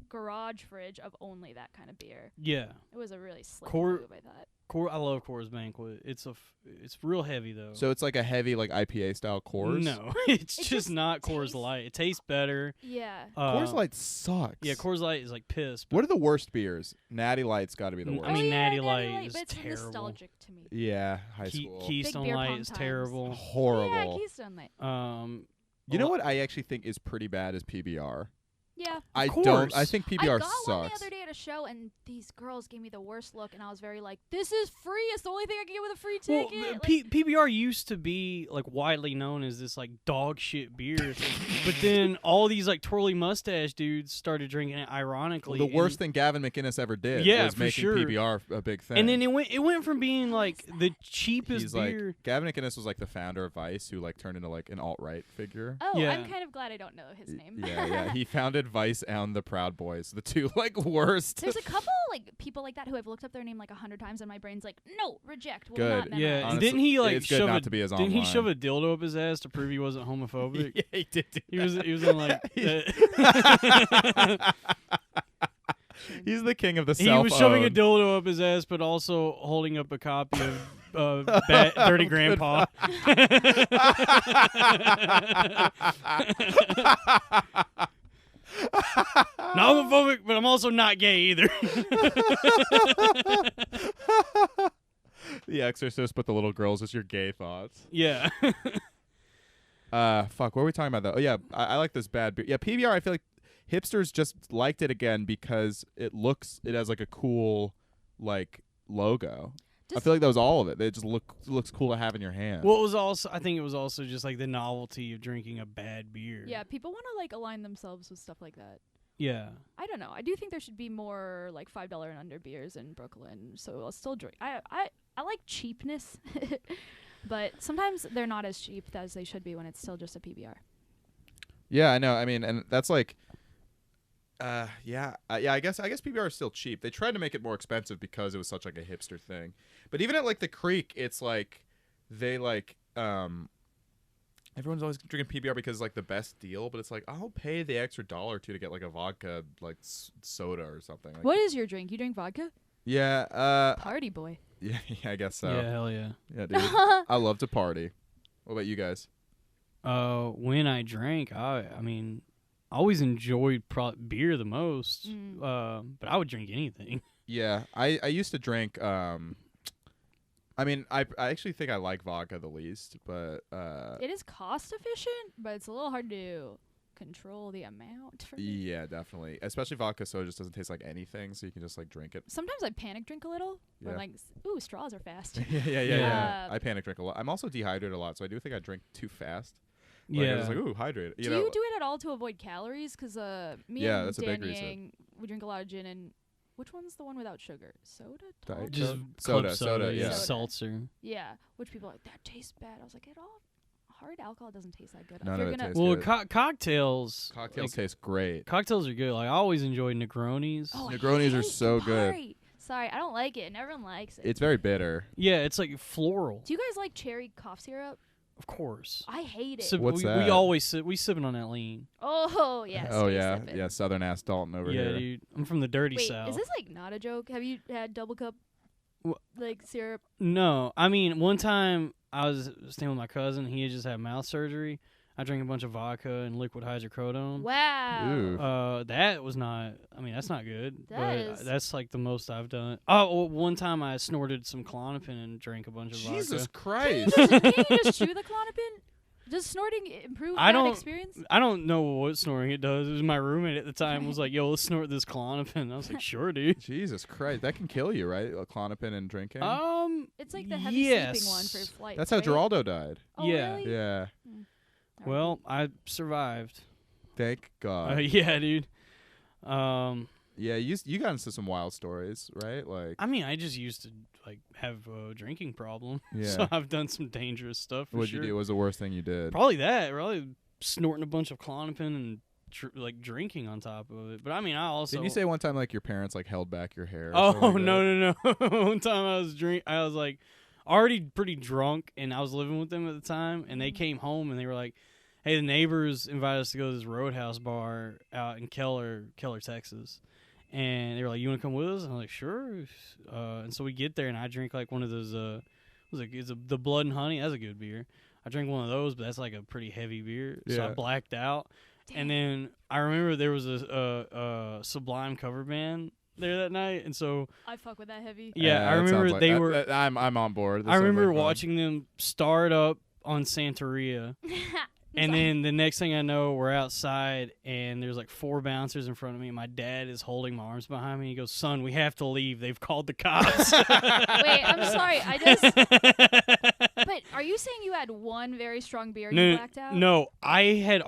garage fridge of only that kind of beer. Yeah. It was a really slick move, I thought. I love Coors Banquet. It's real heavy though. So it's like a heavy like IPA style Coors? No, it's just just not Coors Light. It tastes better. Yeah. Coors Light sucks. Yeah, Coors Light is like piss. What are the worst beers? Natty Light's got to be the worst. I mean, yeah, Natty Light is but it's terrible. nostalgic to me. Yeah, high school. Keystone beer Light pong is times. terrible. Horrible. Yeah, Keystone Light. You know what I actually think is pretty bad is PBR. Yeah. I course. think I PBR got sucks. one the other day at a show, and these girls gave me the worst look, and I was very like, "This is free. It's the only thing I can get with a free Well, ticket." PBR used to be like widely known as this like dog shit beer, but then all these like twirly mustache dudes started drinking it ironically. Well, the worst thing Gavin McInnes ever did Yeah, was for making sure. PBR a big thing. And then it went from being like the cheapest He's beer. like Gavin McInnes was like the founder of Vice, who like turned into like an alt-right figure. Oh, Yeah. I'm kind of glad I don't know his name. Yeah. He founded Vice and the Proud Boys, the two like worst. There's a couple like people like that who I've looked up their name like 100 times, and my brain's like, "No, reject." Will Good. not memo." Yeah, Honestly, didn't he like it's good shove not to be as didn't he online. shove a dildo up his ass to prove he wasn't homophobic? Yeah, he did. He was in like He's the king of the he self. was shoving a dildo up his ass, but also holding up a copy of Dirty Grandpa. Not homophobic, but I'm also not gay either. The Exorcist, but the little girls is your gay thoughts. Yeah. Fuck, what were we talking about though? Oh yeah, I like this bad beer. Yeah, PBR. I feel like hipsters just liked it again because it has like a cool like logo. I feel like that was all of it. It just looks cool to have in your hand. Well, I think it was also just like the novelty of drinking a bad beer. Yeah, people want to like align themselves with stuff like that. Yeah. I don't know. I do think there should be more like $5 and under beers in Brooklyn. So I'll still drink. I like cheapness, but sometimes they're not as cheap as they should be when it's still just a PBR. Yeah, I know. I mean, and that's like, I guess PBR is still cheap. They tried to make it more expensive because it was such like a hipster thing. But even at like the Creek, it's like they like everyone's always drinking PBR because it's like the best deal. But it's like I'll pay the extra $1 or $2 to get like a vodka like soda or something. Like, What is your drink? You drink vodka? Yeah. Party boy. Yeah, I guess so. Yeah, hell yeah. Yeah, dude. I love to party. What about you guys? When I drank, I mean, I always enjoyed beer the most. But I would drink anything. Yeah, I used to drink. I mean, I actually think I like vodka the least, but It is cost efficient, but it's a little hard to control the amount. For me. yeah, definitely. Especially vodka soda just doesn't taste like anything, so you can just like drink it. Sometimes I panic drink a little. Yeah. Or like, ooh, straws are fast. Yeah. I panic drink a lot. I'm also dehydrated a lot, so I do think I drink too fast. Like, Yeah. I'm just like, ooh, hydrated. Do you do it at all to avoid calories? Because me Yeah, and that's a big Dan reason. Yang, we drink a lot of gin. And which one's the one without sugar? Soda? Diet Tall? Just Soda, club soda, yeah. Soda. Seltzer. Yeah, which people are like, that tastes bad. I was like, hard alcohol doesn't taste that good. None If you're of it gonna, tastes Well, good. cocktails. Cocktails like, taste great. Cocktails are good. Like I always enjoyed Negronis. Oh, I Negronis are hate so good. Campari. Sorry, I don't like it, and everyone likes it. It's very bitter. Yeah, it's like floral. Do you guys like cherry cough syrup? Of course. I hate it. What's we that? always sipping on that lean. Oh yes. Oh stay yeah, sipping. yeah. Southern ass Dalton over Yeah, here. dude. I'm from the dirty Wait, south. is this like not a joke? Have you had double cup like syrup? No, I mean one time I was staying with my cousin. He had just had mouth surgery. I drank a bunch of vodka and liquid hydrocodone. Wow. Ooh. That was not. I mean, that's not good. That but is- that's like the most I've done. Oh, well, one time I snorted some Klonopin and drank a bunch of Jesus vodka. Christ. Can't you just chew the Klonopin? Does snorting improve I that don't- experience? I don't know what snorting it does. It was my roommate at the time was like, "Yo, let's snort this Klonopin." I was like, "Sure, dude." Jesus Christ, that can kill you, right? Klonopin and drinking. It's like the heavy yes. sleeping one for flights. That's how right? Geraldo died. Oh, Yeah. Really? Yeah. Well, I survived. Thank God. Yeah, dude. Yeah, you got into some wild stories, right? Like, I mean, I just used to like have a drinking problem. Yeah. So I've done some dangerous stuff. For what'd sure. you do? What was the worst thing you did? Probably that. Probably snorting a bunch of Klonopin and like drinking on top of it. But I mean, I also Didn't you say one time like your parents like held back your hair? Or oh something like no. One time I was like already pretty drunk, and I was living with them at the time, and they came home and they were like, "Hey, the neighbors invited us to go to this Roadhouse bar out in Keller, Texas." And they were like, "You want to come with us?" And I'm like, "Sure." And so we get there, and I drink like one of those. The Blood and Honey. That's a good beer. I drank one of those, but that's like a pretty heavy beer. So I Yeah. blacked out. Damn. And then I remember there was a Sublime cover band there that night, and so I fuck with that heavy. yeah, I that remember sounds like- they that- were. that- I'm on board. This I sounds remember like fun. watching them start up on Santeria. And then the next thing I know, we're outside, and there's like 4 bouncers in front of me. And my dad is holding my arms behind me. He goes, "Son, we have to leave. They've called the cops." Wait, I'm sorry. I just. But are you saying you had one very strong beer and you blacked out? No, I had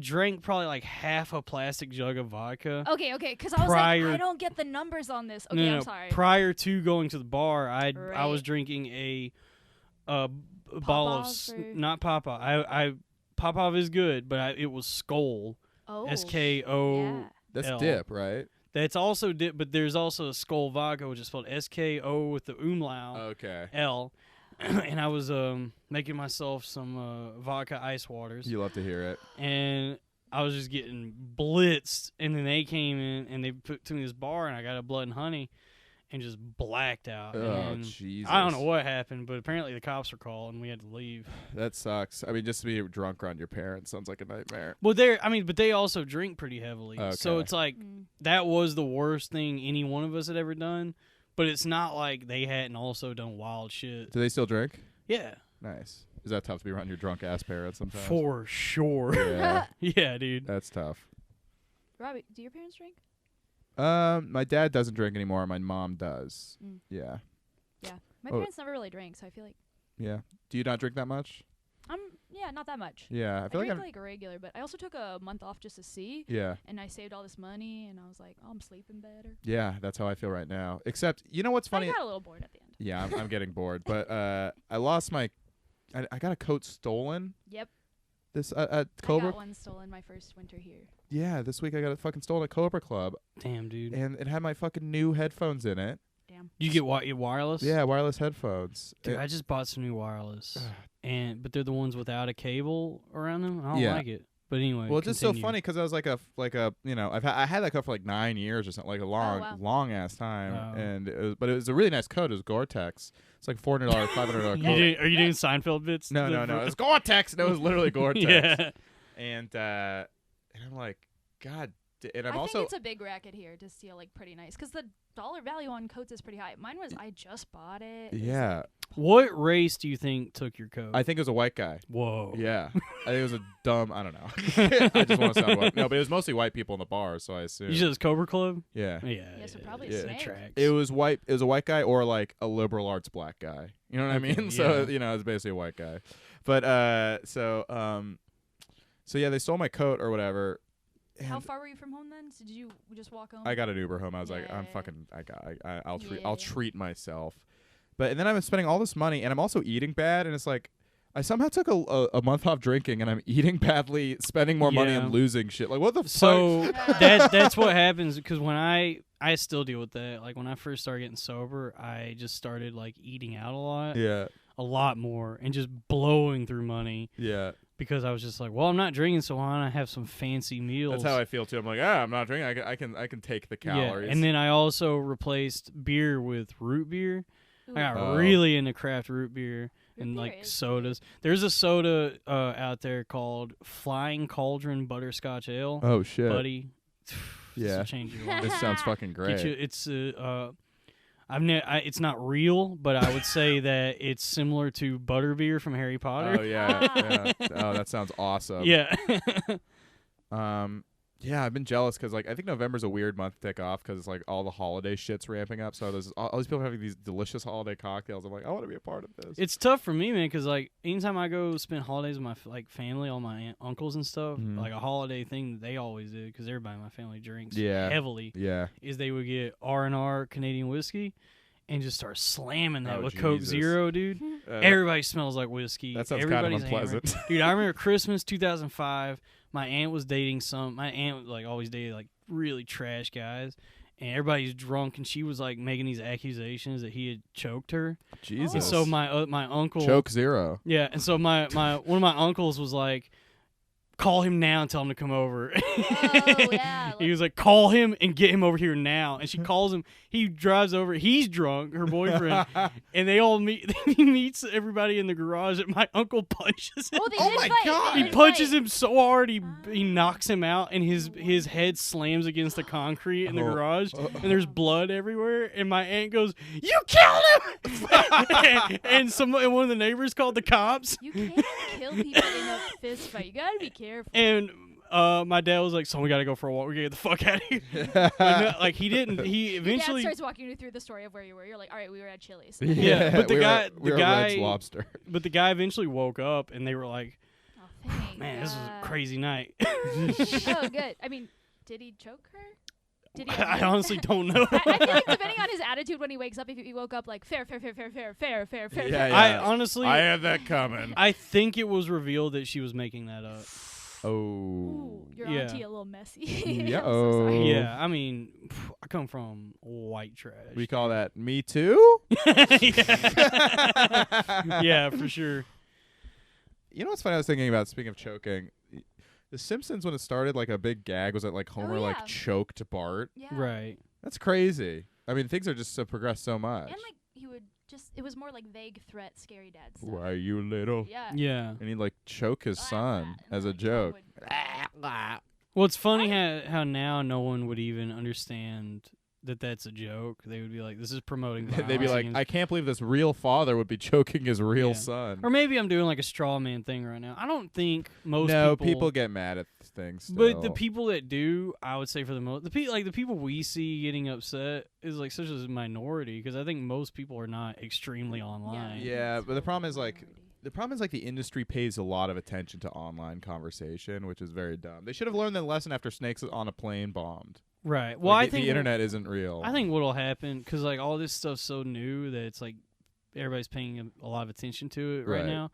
drank probably like half a plastic jug of vodka. Okay, because I was Prior- like, I don't get the numbers on this. Okay, I'm sorry. Prior to going to the bar, I was Right. drinking a bottle of Popov or- not Popov. I Popov is good, but it was Skol. Oh. SKO. Yeah. That's L. dip, right? That's also dip, but there's also a Skol vodka, which is spelled SKO with the umlaut Okay. L. And I was making myself some vodka ice waters, You love to hear it. and I was just getting blitzed. And then they came in and they took me to this bar, and I got a Blood and Honey, and just blacked out. Oh, and Jesus. I don't know what happened, but apparently the cops were called and we had to leave. That sucks. I mean, just to be drunk around your parents sounds like a nightmare. Well, but they also drink pretty heavily, so Okay. it's like that was the worst thing any one of us had ever done. But it's not like they hadn't also done wild shit. Do they still drink? Yeah, Nice. Is that tough to be around your drunk ass parents sometimes? for sure. Yeah, Yeah, dude. that's tough. Robbie, do your parents drink? My dad doesn't drink anymore. My mom does. Mm. Yeah. My Oh. parents never really drank, so I feel like Yeah. Do you not drink that much? yeah, not that much. Yeah. I I feel drink like I'm. like a regular, but I also took a month off just to see, Yeah. and I saved all this money, and I was like, oh, I'm sleeping better. Yeah. That's how I feel right now. Except, you know what's So I funny? got a little bored at the end. Yeah, I'm getting bored. But I lost my. I got a coat stolen. Yep. This at I Cobra. got one stolen my first winter here. Yeah, this week I got it fucking stolen at Cobra Club, Damn, dude. and it had my fucking new headphones in it. Damn. You get wireless? Yeah, wireless headphones. Dude, It- I just bought some new wireless, but they're the ones without a cable around them. I don't Yeah. like it. But anyway, well, it's just so continue. funny because I was like a you know I had that coat for like 9 years or something, like a long ass time, Oh. and it was a really nice coat. It was Gore-Tex. It's like $400, $500 coat. Are you doing Seinfeld bits? No, it was Gore-Tex. No, it was literally Gore-Tex. Yeah. And I'm like, God. And I'm I also think it's a big racket here to steal like pretty nice, because the dollar value on coats is pretty high. Mine was I just bought it. It was, yeah. What race do you think took your coat? I think it was a white guy. Whoa. Yeah, I think it was a dumb. I don't know. I just want to sound white. No, but it was mostly white people in the bar, so I assume. You said it's Cobra Club? Yeah. Yeah. Yeah, so probably Yeah. That snake. tracks. It was white. It was a white guy or like a liberal arts black guy. You know what I Okay, mean? So yeah. it's basically a white guy. But so yeah, they stole my coat or whatever. How and far were you from home then? So did you just walk home? I got an Uber home. I was like, I'm Yeah. fucking. I'll Yeah. treat myself. But and then I'm spending all this money, and I'm also eating bad, and it's like. I somehow took a month off drinking, and I'm eating badly, spending more money, Yeah. and losing shit. Like, what the fuck? So that's what happens, because when I still deal with that. Like when I first started getting sober, I just started like eating out a lot more, and just blowing through money Yeah. because I was just like, well, I'm not drinking, so why don't I have some fancy meals? That's how I feel too. I'm like, I'm not drinking. I can take the calories. Yeah, and then I also replaced beer with root beer. Ooh. I got Oh. really into craft root beer and beer like is sodas. There's a soda out there called Flying Cauldron Butterscotch Ale, oh shit. buddy. This Yeah. will change your life. This sounds fucking Get great. you, it's it's not real, but I would say that it's similar to butterbeer from Harry Potter. Oh yeah, yeah. Oh, that sounds awesome. Yeah. Yeah, I've been jealous because like I think November's a weird month to take off because it's like all the holiday shit's ramping up. So there's all these people having these delicious holiday cocktails. I'm like, I want to be a part of this. It's tough for me, man, because like anytime I go spend holidays with my like family, all my uncles and stuff, Mhm. like a holiday thing that they always did, because everybody in my family drinks Yeah. heavily, Yeah. is they would get R&R Canadian whiskey and just start slamming that Oh, with Coke Jesus. Zero, dude. Uh, Everybody smells like whiskey. that sounds kind of Everybody's hammering. unpleasant. Dude, I remember Christmas 2005. my aunt was dating my aunt like always dated like really trash guys, and everybody's drunk, and she was like making these accusations that he had choked her. Jesus. And so my uncle Choke zero. Yeah, and so my one of my uncles was like, call him now and tell him to come over. Oh, yeah. He was like, call him and get him over here now. And she calls him. He drives over. He's drunk, her boyfriend, and they all meet. He meets everybody in the garage, and my uncle punches him. Oh, they Oh did my fight. God. They He did punches fight. him so hard he knocks him out, and his head slams against the concrete in the Oh. garage, and there's blood everywhere. And my aunt goes, "You killed him!" and one of the neighbors called the cops. You can't kill people in a fist fight. You gotta be careful. And my dad was like, "So we gotta go for a walk. We gotta get the fuck out of here." But no, like he didn't. He Your eventually. dad starts walking you through the story of where you were. You're like, all right, we were at Chili's. Yeah, but the we guy- we were guy- Red's Lobster. But the guy eventually woke up, and they were like, Oh, thank "Man, this was a God. crazy night." Oh, good. I mean, did he choke her? Did he? I honestly don't know. I feel like depending on his attitude when he wakes up, if he woke up like fair, Yeah, fair. yeah. I honestly, I had that coming. I think it was revealed that she was making that up. Oh. Ooh, your Yeah. auntie a little messy. Yeah. I'm so sorry. Oh. Yeah, I mean, I come from white trash. We call that Me Too? yeah. Yeah, for sure. You know what's funny? I was thinking about, speaking of choking, The Simpsons, when it started, like a big gag was that like Homer yeah. like choked Bart. Yeah. Right. That's crazy. I mean, things are just so progressed so much. And like he would just, it was more like vague threat, scary dad stuff. Why you little? Yeah. Yeah. And he'd like choke his son as a joke. Well, it's funny how now no one would even understand that that's a joke. They would be like, "This is promoting violence." They'd be like, against-" I can't believe this real father would be choking his real Yeah. son. Or maybe I'm doing like a straw man thing right now. I don't think most people get mad at things. But the still. people that do, I would say for the most, the people we see getting upset is like such a minority, because I think most people are not extremely online. Yeah, but the problem is like the industry pays a lot of attention to online conversation, which is very dumb. They should have learned that lesson after Snakes on a Plane bombed. Right. Well, Like, I think the internet isn't real. I think what'll happen, because like all this stuff's so new that it's like everybody's paying a lot of attention to it right now.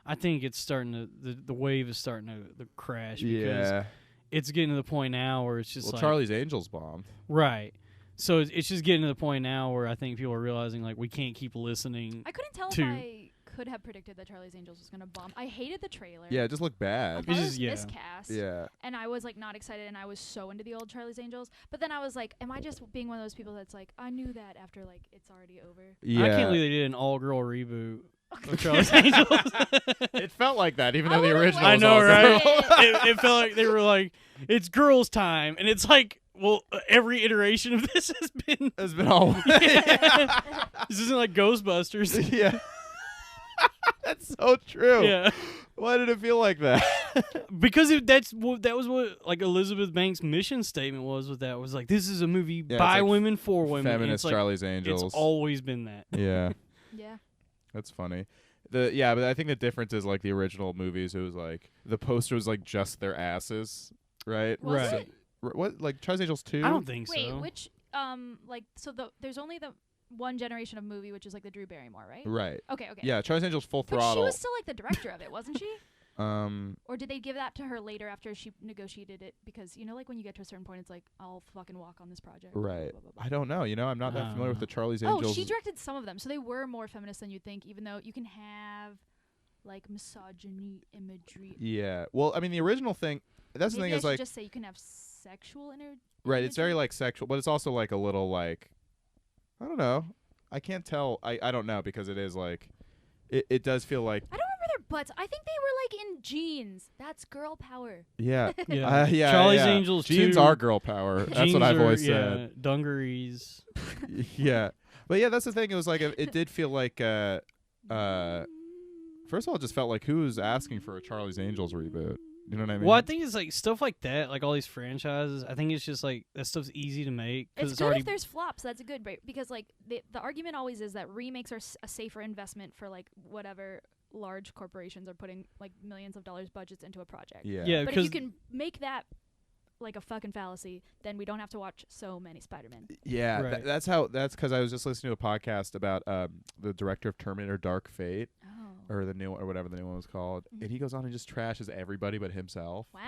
I think it's starting to the wave is starting to crash, because it's getting to the point now where it's just like Charlie's Angels bombed. right. So it's just getting to the point now where I think people are realizing like we can't keep listening. I couldn't tell if to- I could have predicted that Charlie's Angels was gonna bomb. I hated the trailer. Yeah, it just looked I bad. thought it It's was just- yeah. miscast. Yeah. And I was like not excited, and I was so into the old Charlie's Angels. But then I was like, am I just being one of those people that's like, I knew that after like it's already over? Yeah. I can't believe they did an all-girl reboot of Charlie's Angels. It felt like that, even I though the would've original I was know, all right? girl. It felt like they were like, it's girls' time, and it's like, well, every iteration of this has been. It's been all. This isn't like Ghostbusters. Yeah. That's so true. Yeah, Why did it feel like that? because that was what like Elizabeth Banks' mission statement was. With that was like, this is a movie Yeah, by it's like women for women. and Feminist it's like, Charlie's Angels. It's always been that. Yeah. Yeah. That's funny. But I think the difference is like the original movies. It was like the poster was like just their asses, right? Was Right. it? What like Charlie's Angels 2? I don't think Wait, so. which like so there's only the one generation of movie, which is like the Drew Barrymore, right? Right. Okay. Yeah, Charlie's Angels Full But she Throttle. was still like the director of it, wasn't she? Um, Or did they give that to her later after she negotiated it? Because you know, like when you get to a certain point, it's like I'll fucking walk on this project. blah, blah, right. blah, blah, blah. I don't know. You know, I'm not that familiar with the Charlie's Angels. Oh, she directed some of them, so they were more feminist than you'd think. Even though you can have like misogyny imagery. Yeah. Well, I mean, the original thing. That's the Maybe thing I is should like just say you can have sexual right. It's very imagery? like sexual, but it's also like a little like I don't know. I can't tell. I don't know because it is like it does feel like I don't remember their butts. I think they were like in jeans. That's girl power. yeah. Yeah. Yeah. Charlie's yeah. Angels Jeans 2. are girl power. That's Jeans what I've are, always yeah, said. dungarees. Yeah. But yeah, that's the thing. It was like it did feel like first of all, it just felt like who was asking for a Charlie's Angels reboot? You know what I mean? Well, I think it's like stuff like that, like all these franchises. I think it's just like that stuff's easy to make because It's it's good already. if there's flops. That's a good break because like the argument always is that remakes are a safer investment for like whatever large corporations are putting like millions of dollars budgets into a project. Yeah. Yeah, But if because you can make that like a fucking fallacy, then we don't have to watch so many Spider-Man. Yeah, Right. that's because I was just listening to a podcast about the director of Terminator Dark Fate Oh. or the new or whatever the new one was called, Mhm. and he goes on and just trashes everybody but himself. Wow.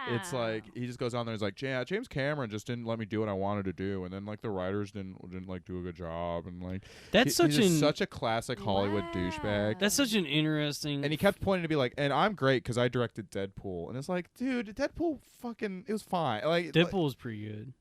It's like he just goes on there and is like, yeah, James Cameron just didn't let me do what I wanted to do, and then like the writers didn't like do a good job, and like That's he's such a classic Hollywood douchebag. That's such an interesting. And he kept pointing to be like, and I'm great because I directed Deadpool, and it's like, dude, Deadpool fucking it was fine. Like Deadpool was pretty good.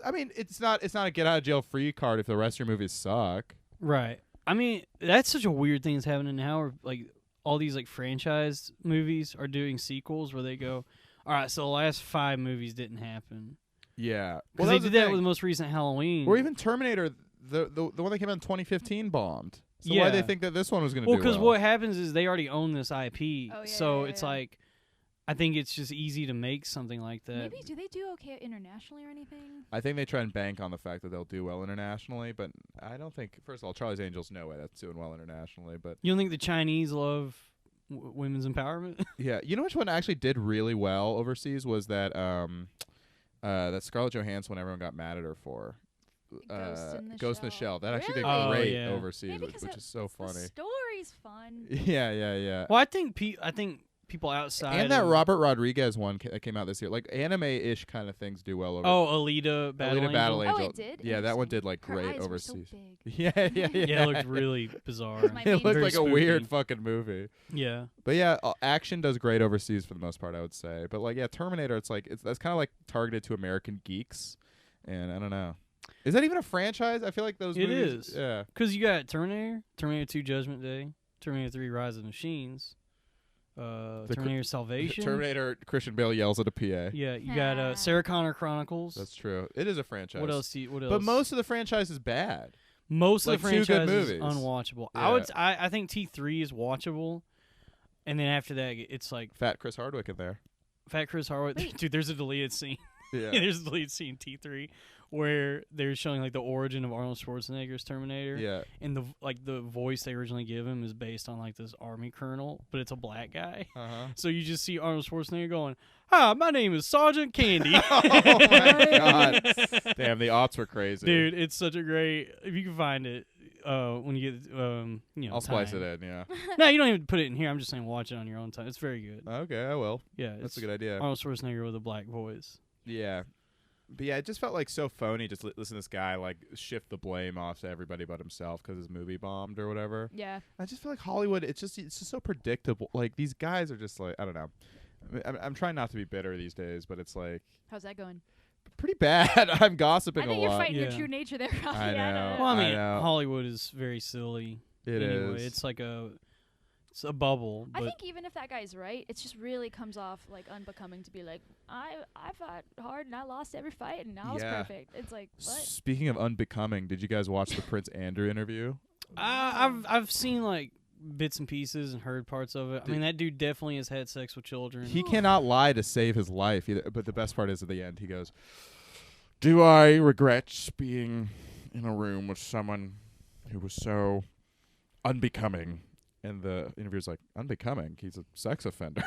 I mean, it's not a get out of jail free card if the rest of your movies suck. Right. I mean, that's such a weird thing that's happening now. Where, like all these like franchise movies are doing sequels where they go, all right, so the last 5 movies didn't happen. Yeah, Because they did that with the most recent Halloween. Or even Terminator, the one that came out in 2015 bombed. So Yeah. why do they think that this one was going to do well? Because what happens is they already own this IP, Oh, yeah, so yeah, it's yeah. like, I think it's just easy to make something like that. Maybe do they do okay internationally or anything? I think they try and bank on the fact that they'll do well internationally, but I don't think. First of all, Charlie's Angels, no way that's doing well internationally. But You don't think the Chinese love women's empowerment? yeah, you know which one actually did really well overseas was that that Scarlett Johansson one everyone got mad at her for. Ghost in the Shell. That actually did Really? Oh, great yeah. overseas, Maybe 'cause which is so The funny. story's fun. Yeah. Well, I think people outside And that of, Robert Rodriguez one that came out this year, like anime-ish kind of things do well over. Alita Battle Battle Angel. Angel. Oh, it did? Yeah, that one Interesting. did like Her great eyes were so overseas. big. Yeah. Yeah, it looked really bizarre. It's my It looked favorite. like a Very weird spooky. fucking movie. Yeah. But yeah, action does great overseas for the most part, I would say. But like, yeah, Terminator, it's like that's kind of like targeted to American geeks, and I don't know. Is that even a franchise? I feel like those. It movies, is. Yeah. Because you got Terminator 2 Judgment Day, Terminator 3 Rise of the Machines, Terminator Salvation. Terminator. Christian Bale yells at a PA. Yeah, you got Sarah Connor Chronicles. That's true. It is a franchise. What else? What else? But most of the franchise is bad. Most like of the 2 good franchise is movies. unwatchable. Yeah. I think T3 is watchable, and then after that it's like Fat Chris Hardwick in there. Fat Chris Hardwick. Wait. Dude, there's a deleted scene. Yeah. There's a deleted scene in T3 where they're showing like the origin of Arnold Schwarzenegger's Terminator. Yeah. And the voice they originally give him is based on like this army colonel, but it's a black guy. Uh-huh. So you just see Arnold Schwarzenegger going, "Hi, my name is Sergeant Candy." Oh my god! Damn, the aughts were crazy. Dude, it's such a great. If you can find it, when you get I'll splice time. it in. Yeah. No, you don't even put it in here. I'm just saying, watch it on your own time. It's very good. Okay, I will. Yeah, That's it's a good idea. Arnold Schwarzenegger with a black voice. Yeah. But yeah, it just felt like so phony. Just listen to this guy like shift the blame off to everybody but himself because his movie bombed or whatever. Yeah. I just feel like Hollywood. It's just so predictable. Like these guys are just like I don't know. I'm trying not to be bitter these days, but it's like How's that going? pretty bad. I'm gossiping I a think you're lot. fighting your Yeah. true nature there, Robbie. I know. Well, I mean, know. Hollywood is very silly. It anyway, is. it's like it's a bubble. I But think even if that guy's right, it just really comes off like unbecoming to be like, I fought hard and I lost every fight and I was Yeah. perfect. It's like, what? Speaking of unbecoming, did you guys watch the Prince Andrew interview? I've seen like bits and pieces and heard parts of it. I mean, that dude definitely has had sex with children. He cannot lie to save his life. Either, but the best part is at the end, he goes, "Do I regret being in a room with someone who was so unbecoming?" And the interviewer's like, "Unbecoming? He's a sex offender."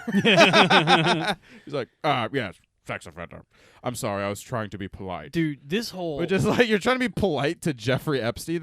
He's like, yes, sex offender. I'm sorry, I was trying to be polite." Dude, this whole But just like you're trying to be polite to Jeffrey Epstein,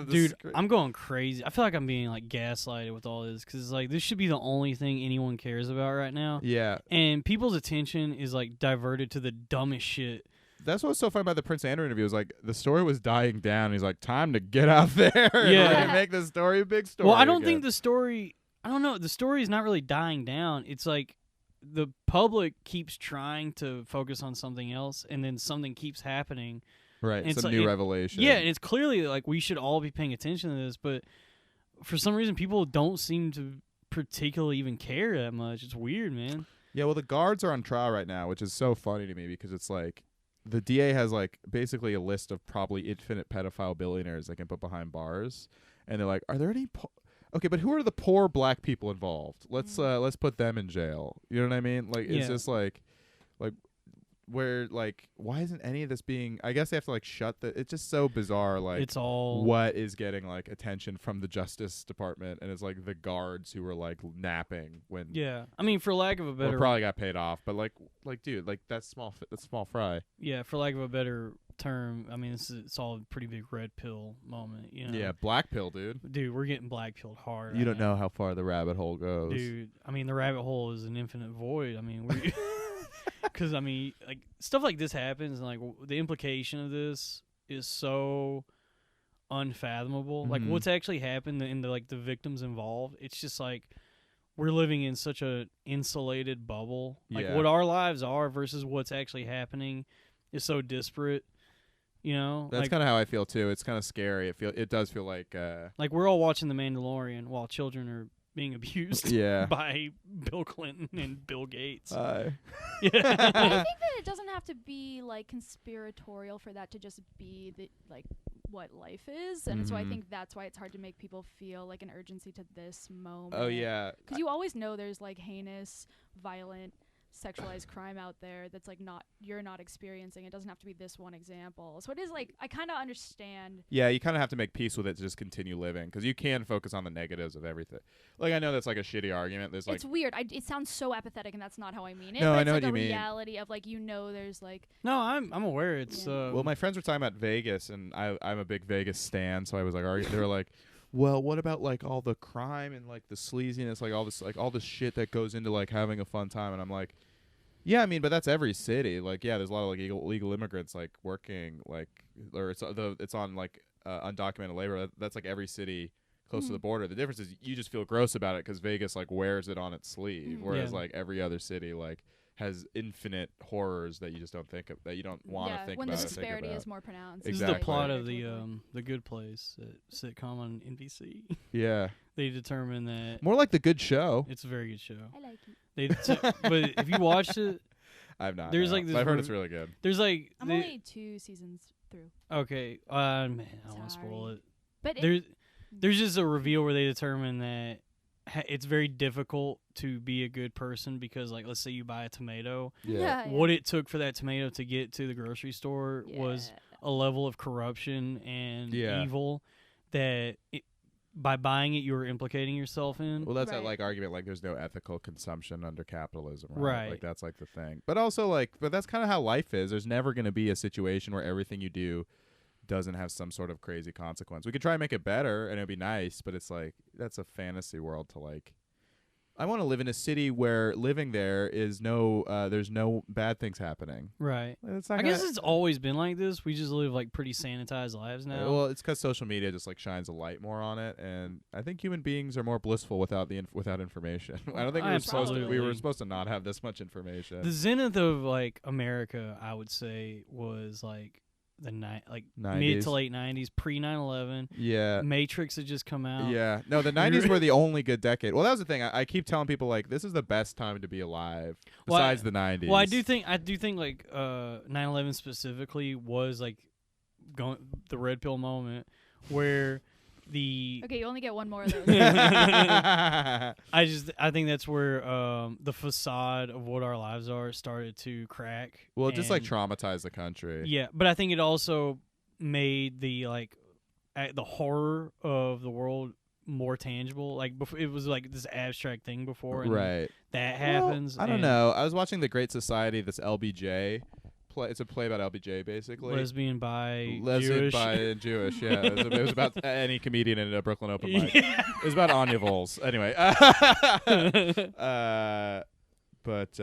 dude, I'm going crazy. I feel like I'm being like gaslighted with all this because like this should be the only thing anyone cares about right now. yeah. And people's attention is like diverted to the dumbest shit. That's what was so funny about the Prince Andrew interview. Was like the story was dying down. He's like, time to get out there and Yeah. really make the story a big story. Well, I don't again. think the story. I don't know. The story is not really dying down. It's like the public keeps trying to focus on something else, and then something keeps happening. right. it's Some like- new revelation. Yeah, and it's clearly like we should all be paying attention to this, but for some reason, people don't seem to particularly even care that much. It's weird, man. Yeah. Well, the guards are on trial right now, which is so funny to me because it's like the DA has like basically a list of probably infinite pedophile billionaires they can put behind bars, and they're like, are there any? Okay, but who are the poor black people involved? Let's put them in jail. You know what I mean? Like it's Yeah. just like where like why isn't any of this being? I guess they have to like shut the. It's just so bizarre. Like It's all what is getting like attention from the Justice Department, and it's like the guards who were like napping when. Yeah, I mean, for lack of a Well, better, probably got paid off, but like dude, like that's small fry. yeah, for lack of a better term, I mean, it's all a pretty big red pill moment, you know. Yeah, black pill, dude. Dude, we're getting black pilled hard. You right don't now. know how far the rabbit hole goes. Dude. I mean, the rabbit hole is an infinite void. I mean, we Because I mean, like stuff like this happens, and like the implication of this is so unfathomable. Like what's actually happened in the like the victims involved. It's just like we're living in such a insulated bubble. Like what our lives are versus what's actually happening is so disparate. You know, that's like, kind of how I feel too. It's kind of scary. It does feel like we're all watching The Mandalorian while children are being abused by Bill Clinton and Bill Gates. I think that it doesn't have to be like conspiratorial for that to just be the like what life is, and so I think that's why it's hard to make people feel like an urgency to this moment. Oh yeah, because you always know there's like heinous, violent, sexualized crime out there that's like you're not experiencing. It doesn't have to be this one example. So it is like I kind of understand. Yeah, you kind of have to make peace with it to just continue living, because you can focus on the negatives of everything. Like I know that's like a shitty argument. There's like it's weird. It sounds so apathetic, and that's not how I mean it. No, but I know it's like what you mean. reality of like there's like. No, I'm aware. It's well, my friends were talking about Vegas, and I'm a big Vegas stan, so I was like, they were like, well, what about like all the crime and like the sleaziness, like all this shit that goes into like having a fun time? And I'm like, yeah, I mean, but that's every city. Like, yeah, there's a lot of like illegal immigrants like working, like, or it's on like undocumented labor. That's like every city close to the border. The difference is you just feel gross about it because Vegas like wears it on its sleeve, whereas like every other city like has infinite horrors that you just don't think of, that you don't want to think about. When the disparity is more pronounced. This is the plot of the Good Place sitcom on NBC. Yeah. They determined that more like The Good Show. It's a very good show. I like it. But if you watched it, I've not. There's like this. I've heard it's really good. There's like I'm only 2 seasons through. Okay, man, I don't want to spoil it. But there's just a reveal where they determine that it's very difficult to be a good person because, like, let's say you buy a tomato. Yeah. What it took for that tomato to get to the grocery store was a level of corruption and evil that by buying it, you were implicating yourself in. Well, that's that like argument, like there's no ethical consumption under capitalism, right? Like that's like the thing. But also but that's kind of how life is. There's never going to be a situation where everything you do doesn't have some sort of crazy consequence. We could try and make it better and it'd be nice, but it's like that's a fantasy world to like. I want to live in a city where living there is there's no bad things happening. Right. I guess it's always been like this. We just live like pretty sanitized lives now. Well, it's because social media just like shines a light more on it, and I think human beings are more blissful without without information. I don't think we were supposed to not have this much information. The zenith of like America, I would say, was like the mid to late 90s, pre 9/11. Yeah, Matrix had just come out. Yeah, no, the 90s were the only good decade. Well, that was the thing. I keep telling people like this is the best time to be alive besides the 90s. Well, I do think like 9/11 specifically was like the red pill moment where okay, you only get one more of those. I think that's where the facade of what our lives are started to crack. Well, it just like traumatized the country. Yeah, but I think it also made the the horror of the world more tangible. Like before, it was like this abstract thing before, and right? That happens. I don't know. I was watching The Great Society. This LBJ. It's a play about LBJ, basically. Lesbian, bi, and Jewish. Yeah, it was about any comedian in a Brooklyn open mic. Yeah. It was about Anya Vols. Anyway, folks.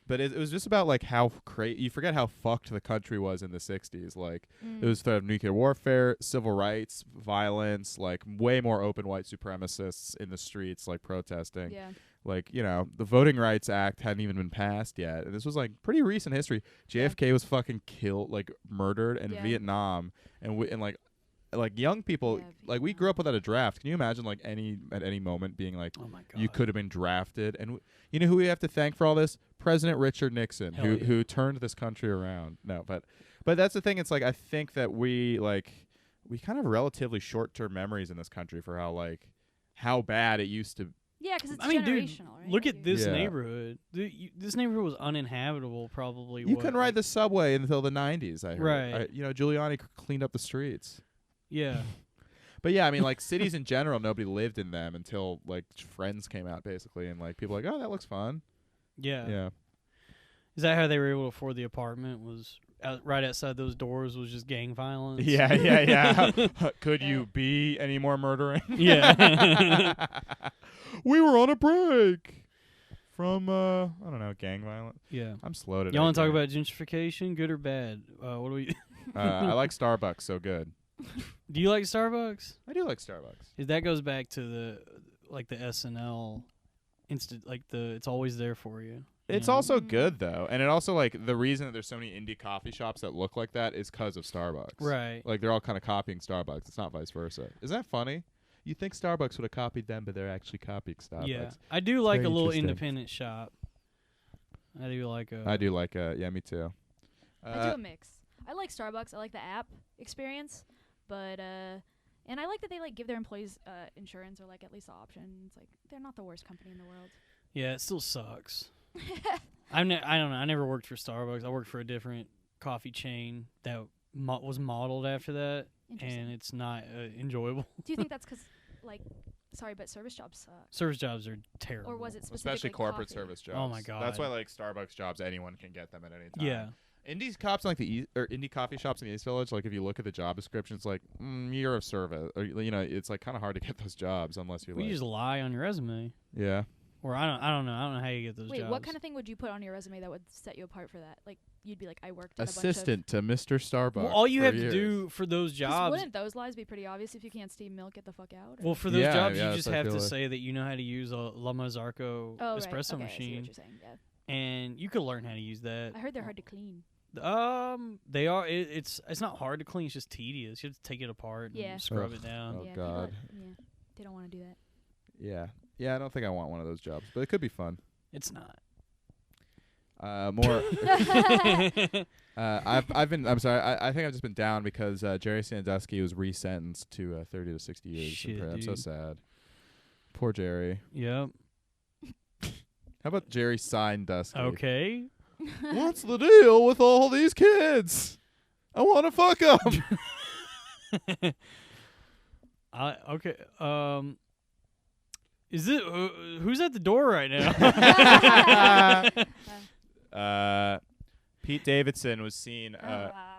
But it was just about like how you forget how fucked the country was in the 60s. Like it was threat of nuclear warfare, civil rights, violence, like way more open white supremacists in the streets, like protesting. Yeah. Like, the Voting Rights Act hadn't even been passed yet. And this was like pretty recent history. JFK was fucking killed, like murdered in Vietnam. And like young people, like we grew up without a draft. Can you imagine like at any moment being like, oh my God, you could have been drafted? And you know who we have to thank for all this? President Richard Nixon, who turned this country around. No, but that's the thing. It's like I think that we kind of have relatively short-term memories in this country for how bad it used to. Yeah, because it's generational. Dude, right? Look at this neighborhood. This neighborhood was uninhabitable, probably. You couldn't ride the subway until the 90s. I heard. Right. Giuliani cleaned up the streets. Yeah. But yeah, I mean, like cities in general, nobody lived in them until like Friends came out, basically, and like people were like, oh, that looks fun. Yeah. Yeah. Is that how they were able to afford the apartment? Was right outside those doors was just gang violence? Yeah. Could you be any more murdering? Yeah. We were on a break. from I don't know, gang violence. Yeah. I'm slow today. Y'all want to talk Gary. about gentrification, good or bad? What do we? I like Starbucks, so good. Do you like Starbucks? I do like Starbucks. That goes back to the SNL it's always there for you. It's also good though, and it also like the reason that there's so many indie coffee shops that look like that is because of Starbucks. Right. Like they're all kind of copying Starbucks. It's not vice versa. Isn't that funny? You think Starbucks would have copied them, but they're actually copying Starbucks. Yeah, I do like a very little interesting. independent shop. I do like a. I do like yeah, me too. I do a mix. I like Starbucks. I like the app experience, but and I like that they like give their employees insurance or like at least the option. It's like they're not the worst company in the world. Yeah, it still sucks. I don't know. I never worked for Starbucks. I worked for a different coffee chain that was modeled after that, and it's not enjoyable. Do you think that's because, like, sorry, but service jobs suck? Service jobs are terrible. Or was it specifically Especially corporate coffee? service jobs. Oh my god. That's why like Starbucks jobs, anyone can get them at any time. Yeah. Indie cops like or indie coffee shops in the East Village. Like if you look at the job description, it's like you're a service. Or, you know, it's like kind of hard to get those jobs unless you're You like just lie on your resume. yeah. Or I don't know. I don't know how you get those Wait, jobs. what kind of thing would you put on your resume that would set you apart for that? Like, you'd be like, I worked at Assistant to Mr. Starbucks. Well, all you for have years. to do for those a bunch of... jobs. Wouldn't those lies be pretty obvious? If you can't steam milk, get the fuck out? Well, for those Yeah, jobs, yeah, you just that's what I have to feel like. say that you know how to use a La Marzarco Oh, espresso right. Okay, I see what machine, you're saying. Yeah. and you could learn how to use that. I heard they're hard to clean. They are. It's not hard to clean. It's just tedious. You have to take it apart and Yeah. scrub Ugh. it down. Oh, yeah, God. Yeah, they don't want to do that. Yeah. Yeah, I don't think I want one of those jobs, but it could be fun. It's not. More. I'm sorry. I think I've just been down because Jerry Sandusky was resentenced to 30 to 60 years. Shit, I'm so dude. sad. Poor Jerry. Yep. How about Jerry Sandusky? Okay. What's the deal with all these kids? I want to fuck them. Okay. Is it who's at the door right now? Pete Davidson was seen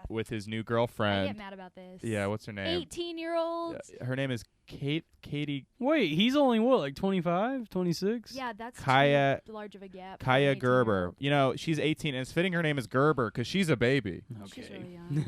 with his new girlfriend. I get mad about this. Yeah, what's her name? 18-year-olds. Her name is Katie Wait, he's only what, like 25, 26? Yeah, that's Kaya- too large of a gap. for Kaya an 18-year-old. Gerber. You know, she's 18, and it's fitting her name is Gerber because she's a baby. She's Okay. really young.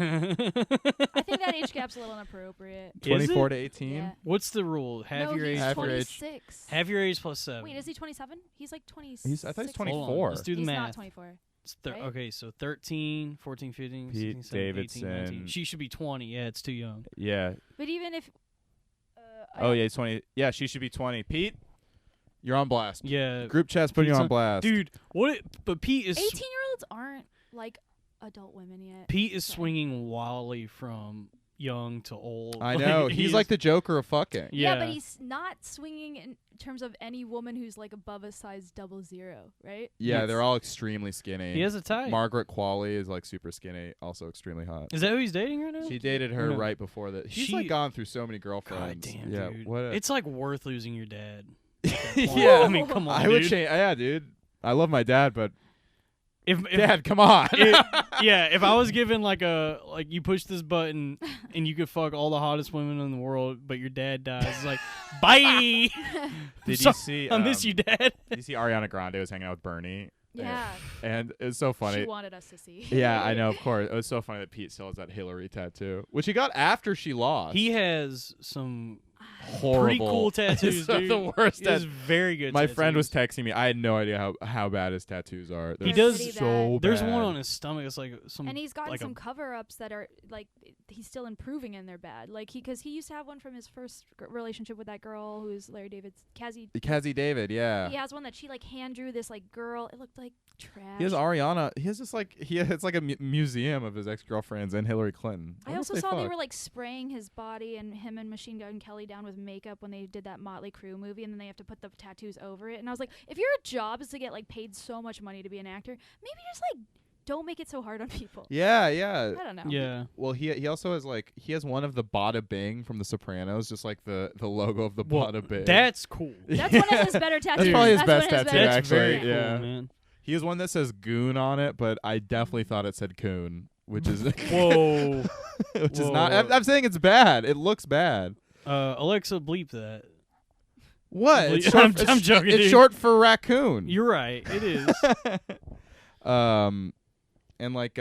I think that age gap's a little inappropriate. Is 24 it? to 18. Yeah. What's the rule? Have no, your he's age. Half your age. 26. Have your age plus 7. Wait, is he 27? He's like 26. I thought he's Hold on, 24. let's do the He's math. not 24. It's right? Okay, so 13, 14, 15, Pete 16, 17, 18, 19. Davidson. She should be 20. Yeah, it's too young. Yeah. But even if... Oh, yeah, he's 20. Yeah, she should be 20. Pete, you're on blast. Yeah. Group chat's putting you Pete's on on- blast. Dude, but Pete is 18-year-olds aren't, like, adult women yet. Pete is Sorry. swinging wildly from young to old. I know. He's like the Joker of fucking. Yeah, but he's not swinging in terms of any woman who's, like, above a size 00, right? Yeah, Yes. they're all extremely skinny. He has a type. Margaret Qualley is like super skinny, also extremely hot. Is that who he's dating right now? She dated her No. right before that. He's She- like gone through so many God girlfriends. damn, yeah, dude. what? It's like worth losing your dad. Yeah. I mean, come on, I would dude. change. Yeah, dude. I love my dad, but If Dad, come on. if I was given like you push this button and you could fuck all the hottest women in the world, but your dad dies, it's like bye. Did So- you see? I miss you, Dad. Did you see Ariana Grande was hanging out with Bernie? Yeah. And it was so funny. She wanted us to see. Yeah, I know, of course. It was so funny that Pete still has that Hillary tattoo, which he got after she lost. He has some horrible, pretty cool tattoos, Some of dude. the worst. He has tattoos. very good. My tattoos. friend was texting me. I had no idea how bad his tattoos are. He They're does- Pretty so bad. There's bad. one on his stomach. It's like some. And he's gotten like some cover-ups that are like he's still improving and they're bad. Like because he used to have one from his first relationship with that girl who's Larry David's Kazi David, yeah. He has one that she like hand drew this like girl. It looked like trash. He has Ariana. He has this like it's like a museum of his ex-girlfriends and Hillary Clinton. I also saw they were like spraying his body and him and Machine Gun Kelly down with makeup when they did that Motley Crue movie, and then they have to put the tattoos over it. And I was like, if your job is to get like paid so much money to be an actor, maybe just like don't make it so hard on people. Yeah. I don't know. Yeah. Well, he also has like he has one of the Bada Bing from The Sopranos, just like the logo of the Well, Bada Bing. that's cool. That's one of his better tattoos. That's probably his That's best one of his tattoo, better- That's very actually, cool, yeah. man. He has one that says Goon on it, but I definitely thought it said Coon, which is Whoa. which is not. Whoa. I'm saying it's bad. It looks bad. Alexa, bleep that. What? It's I'm short, it's, joking, it's dude. short for raccoon. You're right. It is. And like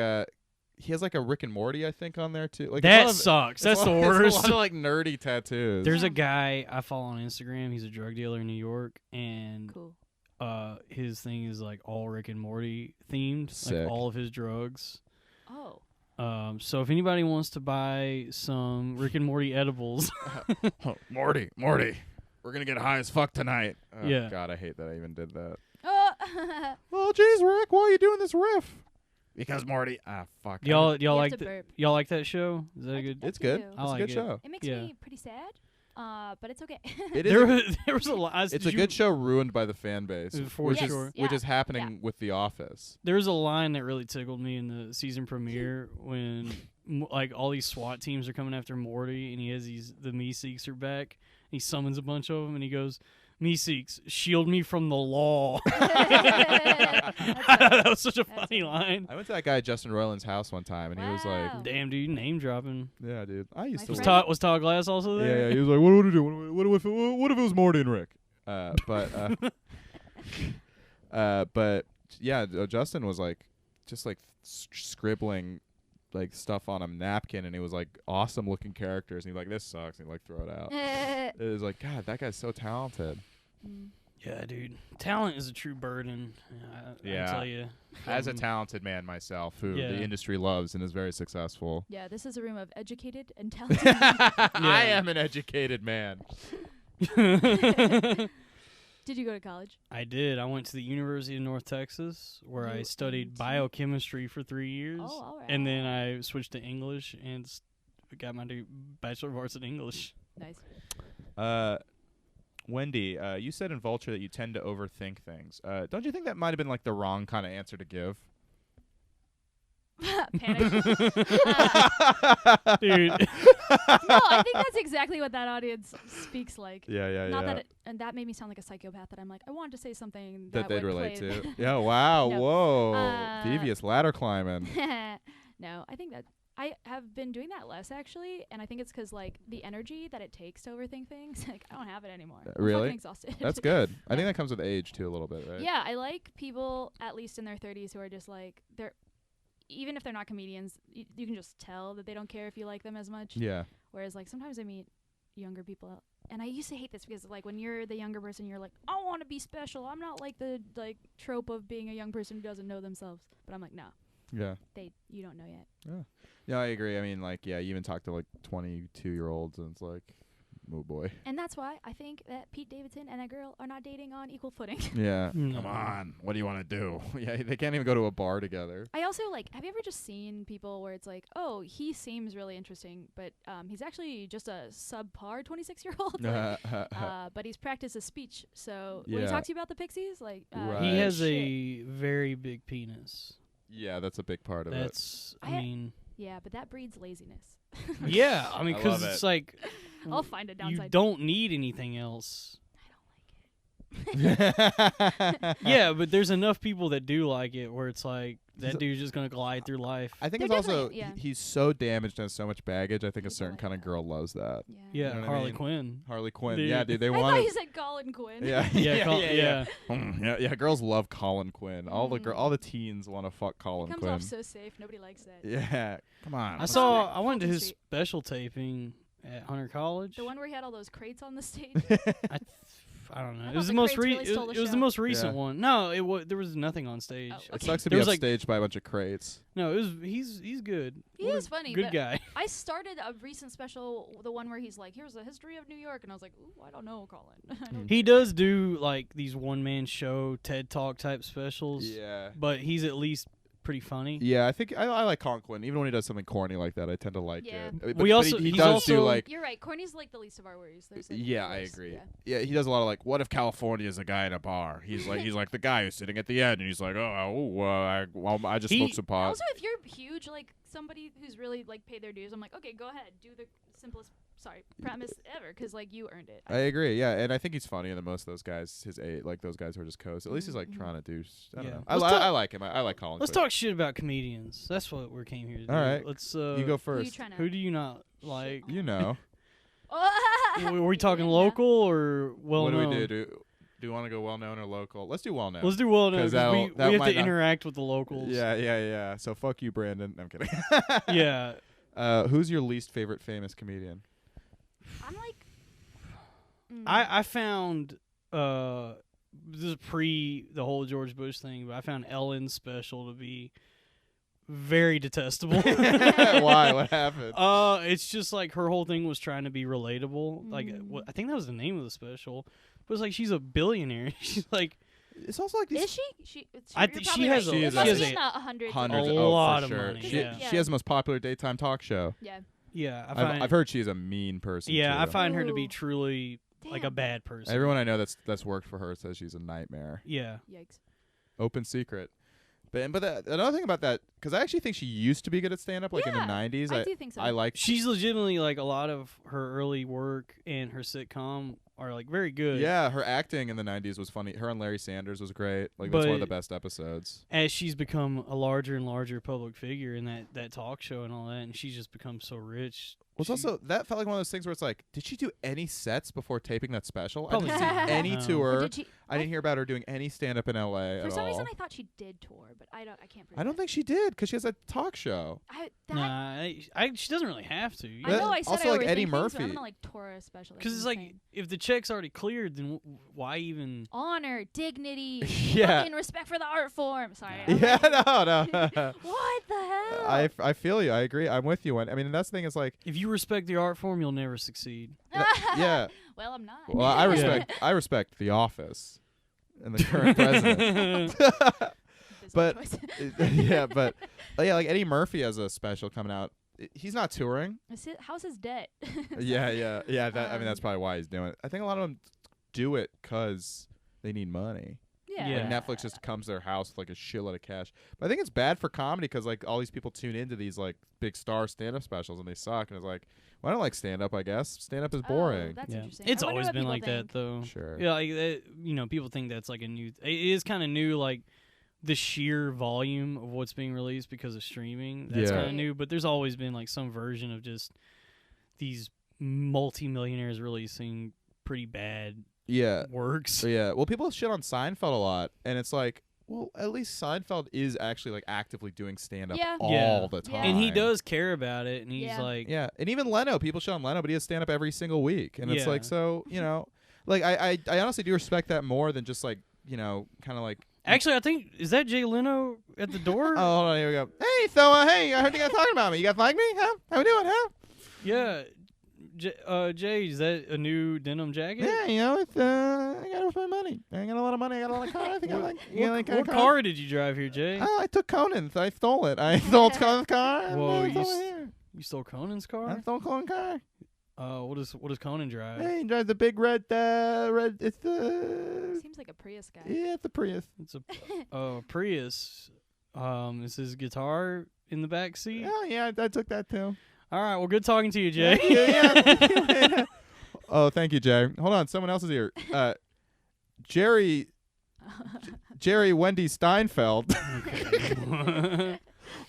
he has like a Rick and Morty, I think, on there too. Like That sucks. That's the There's worst. a lot of like nerdy tattoos. There's a guy I follow on Instagram. He's a drug dealer in New York, and Cool. his thing is like all Rick and Morty themed, Sick. like all of his drugs. Oh. So if anybody wants to buy some Rick and Morty edibles, Morty, we're gonna get high as fuck tonight. Oh, Yeah. God, I hate that I even did that. Oh. Oh, jeez, Rick, why are you doing this riff? Because Morty. Ah, fuck. y'all You have like to that? burp. Y'all like that show? Is that I- good? I It's good. do. It's I a like good it. show. It makes Yeah. me pretty sad. But it's okay. It is. There was a lot. It's a good show ruined by the fan base, For which Yes, is sure. which yeah, is happening with The Office. There was a line that really tickled me in the season premiere when like all these SWAT teams are coming after Morty, and he has the Meeseeks are back. He summons a bunch of them, and he goes, "Meeseeks, shield me from the law." That was such a funny line. I went to that guy Justin Roiland's house one time, and he was like, Wow. Damn, dude, name dropping. "Yeah, dude, I used My to." Was work." friend- Todd Glass also there? Yeah, he was like, "What do we do? What if it was Morty and Rick?" But yeah, Justin was like, just like scribbling like stuff on a napkin, and he was like awesome looking characters, and he's like, "This sucks," and he'd like throw it out. It was like, God, that guy's so talented. Mm. Yeah, dude. Talent is a true burden. I Yeah. tell you. As a talented man myself, who Yeah. the industry loves and is very successful. Yeah, this is a room of educated and talented. I am an educated man. Did you go to college? I did. I went to the University of North Texas, where I studied UNT. biochemistry for 3 years. Oh, all right. And then I switched to English and got my Bachelor of Arts in English. Nice. Wendy, you said in Vulture that you tend to overthink things. Don't you think that might have been like the wrong kind of answer to give? Panic. Dude. No, I think that's exactly what that audience speaks like. Yeah, Not that, and that made me sound like a psychopath. That I'm like, I wanted to say something that they'd would relate play to. Yeah, wow, No. whoa. Devious ladder climbing. No, I think that I have been doing that less actually, and I think it's because like the energy that it takes to overthink things, like I don't have it anymore. I'm Really? fucking exhausted. That's good. I Yeah. think that comes with age too a little bit, right? Yeah, I like people at least in their 30s who are just like they're, even if they're not comedians, you can just tell that they don't care if you like them as much. Yeah. Whereas like sometimes I meet younger people, and I used to hate this because like when you're the younger person, you're like, I want to be special. I'm not like the like trope of being a young person who doesn't know themselves. But I'm like, no, Yeah. you don't know yet. Yeah, I agree. I mean, like, yeah, you even talk to like 22-year-olds, and it's like, oh boy. And that's why I think that Pete Davidson and that girl are not dating on equal footing. Yeah. No. Come on. What do you want to do? Yeah, they can't even go to a bar together. I also like, have you ever just seen people where it's like, oh, he seems really interesting, but he's actually just a subpar 26-year-old. But he's practiced his speech. So when he Yeah. talks to you about the Pixies, like, Right. He has shit. a very big penis. Yeah, that's a big part of it. That's, I I- mean, Yeah, but that breeds laziness. yeah. I mean, I because love it's it. like, I'll find a you downside. don't need anything else. I don't like it. Yeah, but there's enough people that do like it where it's like, that He's- dude's just going to glide through life. I think They're it's also definitely- yeah. he's so damaged and has so much baggage. I think a People certain like kind of that. girl loves that. Yeah. Yeah, You know what I Harley mean? Quinn. Harley Quinn. Dude. Yeah, dude, they I want thought you said Colin Quinn. Yeah, Yeah. Yeah, girls love Colin Quinn. All Mm. all the teens want to fuck Colin He comes Quinn. off so safe. Nobody likes that. Yeah, come on. I went to Fulton his Street. special taping at Hunter College. The one where he had all those crates on the stage. I don't know. I It was thought the the most crates really stole the it was the show. most recent Yeah. one. No, there was nothing on stage. Oh, It okay. sucks to There be was, like- upstaged by a bunch of crates. No, it was he's good. He What a is funny, Good but guy. I started a recent special, the one where he's like, here's the history of New York. And I was like, ooh, I don't know, Colin. I don't He care. does do like these one man show TED Talk type specials. Yeah. But he's at least pretty funny. Yeah, I think I like Colin Quinn. Even when he does something corny like that, I tend to like Yeah. it. We but also- he he's does do also- like You're right. Corny's like the least of our worries. There's, like, yeah, I worse. agree. Yeah. Yeah, he does a lot of like, what if California is a guy in a bar? He's like the guy who's sitting at the end, and he's like, I just He- smoked some pot. Also, if you're huge, like somebody who's really like paid their dues, I'm like, okay, go ahead, do the simplest, premise ever, because like you earned it. I agree. Yeah, and I think he's funnier than most of those guys. Like those guys who are just coasts. At least he's like Mhm. trying to do. I don't Yeah. know. Let's talk- I like him. I like Colin. Let's Quinn. talk shit about comedians. That's what we came here to do. All right. Let's You go Who you first. trying to? Who do you not like? You know. Were we talking Yeah. local or well What do known? we do? Do you want to go well known or local? Let's do well known. Let's do well known 'Cause because we that have might to not- interact with the locals. Yeah. So fuck you, Brandon. No, I'm kidding. Yeah. Who's your least favorite famous comedian? I'm like. I found this is pre the whole George Bush thing, but I found Ellen's special to be very detestable. Why? What happened? It's just like her whole thing was trying to be relatable. Like, I think that was the name of the special. But it's like she's a billionaire. She's like, It's also like these Is she? I You're think probably she has right. a- It she must has be a- in the hundreds. hundreds. A Oh, lot for of sure. money, She, yeah. she has the most popular daytime talk show. Yeah. yeah, I find I've heard she's a mean person. yeah, too. I find her to be Ooh. truly like a Damn. bad person. Everyone I know that's worked for her says she's a nightmare. Yeah. Yikes. Open secret. But another thing about that, because I actually think she used to be good at stand up, like in the Yeah, 90s. I do think so. I like. She's legitimately like a lot of her early work and her sitcom are like very good. Yeah, her acting in the 90s was funny. Her and Larry Sanders was great. Like that's one of the But- best episodes. As she's become a larger and larger public figure in that talk show and all that, and she's just become so rich. Well, it's also that felt like one of those things where it's like, did she do any sets before taping that special? Probably I didn't see not. any No. tour. Did she? I didn't hear about her doing any stand up in LA For at some all. reason, I thought she did tour, but I can't. Prove I don't that. think she did because she has a talk show. Nah, she doesn't really have to. I know. I said Also, I like overthink Eddie things, but Murphy. I'm gonna like tour a special. Because it's like if the check's already cleared, then why even? honor, dignity, Yeah. fucking respect for the art form. Sorry. Yeah, no. What the hell? I feel you. I agree. I'm with you. I mean, that's the thing is like, If you respect the art form, you'll never succeed. yeah. Well, I'm not. Well, I respect The Office and the current president. Business but- choice. Yeah, but yeah, like Eddie Murphy has a special coming out. He's not touring. How's his debt? Yeah. That, I mean, that's Um, probably why he's doing it. I think a lot of them do it because they need money. Yeah. Yeah. Like Netflix just comes to their house with like a shitload of cash. But I think it's bad for comedy because like all these people tune into these like big star stand-up specials and they suck. And it's like, well, I don't like stand-up. I guess stand-up is boring. Oh, that's Yeah. interesting. It's I wonder always what been people like think. that, though. Sure. Yeah, like people think that's like a new. It is kind of new, like the sheer volume of what's being released because of streaming. That's Yeah. kind of new, but there's always been like some version of just these multi-millionaires releasing pretty bad Yeah. works. Yeah. Well, people shit on Seinfeld a lot, and it's like, well, at least Seinfeld is actually like actively doing stand-up Yeah. all Yeah. the Yeah. time. And he does care about it, and he's Yeah. like, Yeah, and even Leno, people shit on Leno, but he has stand-up every single week, and it's Yeah. like, so like I honestly do respect that more than just like kind of like. Actually, I think is that Jay Leno at the door? Oh, hold on, here we go. Hey, Thoa, hey, I heard you guys talking about me. You guys like me? Huh? How we doing? Huh? Yeah. Jay, is that a new denim jacket? Yeah, it's I got my money. I got a lot of money. I got a lot of car. I think I like. What car did you drive here, Jay? Oh, I took Conan's. I stole it. I stole Conan's car. and Whoa, it's you over s- here. You stole Conan's I car? stole Conan's car. What does Conan drive? Hey, he drives the big red. It's the. Seems like a Prius guy. Yeah, it's the Prius. It's a Prius. Is his guitar in the back seat? Oh yeah, I took that too. All right. Well, good talking to you, Jay. Yeah. Oh, thank you, Jay. Hold on, someone else is here. Jerry Wendy Steinfeld. Okay.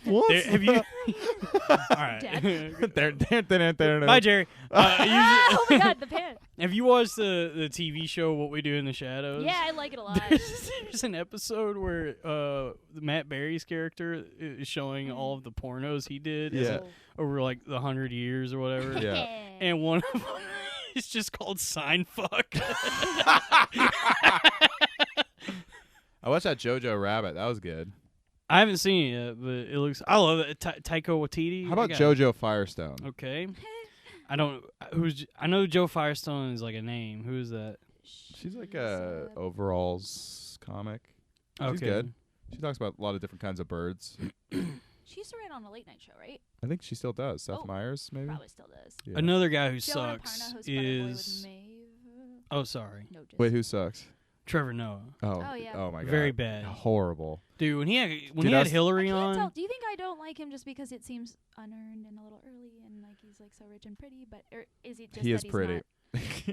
What? There- have you? All right. Dad. Bye, Jerry. Oh my God, the pan. Have you watched the TV show What We Do in the Shadows? Yeah, I like it a lot. There's an episode where Matt Berry's character is showing all of the pornos he did Yeah. over like the 100 years or whatever. Yeah. And one of them is just called Sign Fuck. I watched that Jojo Rabbit. That was good. I haven't seen it yet, but it looks. I love it. Taika Waititi. How about I got- Jojo Firestone? Okay. I don't. I know Joe Firestone is like a name. Who is that? She's like a overalls comic. She's Okay. good. She talks about a lot of different kinds of birds. She used to write on a late night show, right? I think she still does. Seth Oh, Myers, maybe. Probably still does. Yeah. Another guy who Joe sucks Aparna hosts Better Boy with is. Maeve. Oh, sorry, No, just Wait, who sucks? Trevor Noah. Oh, Oh, yeah. Oh my god. Very bad. Horrible. Dude, when he had Dude, I had was- Hillary I can't on. tell. Do you think I don't like him just because it seems unearned and a little early and like he's like so rich and pretty? But or is it just He that is he's pretty. not-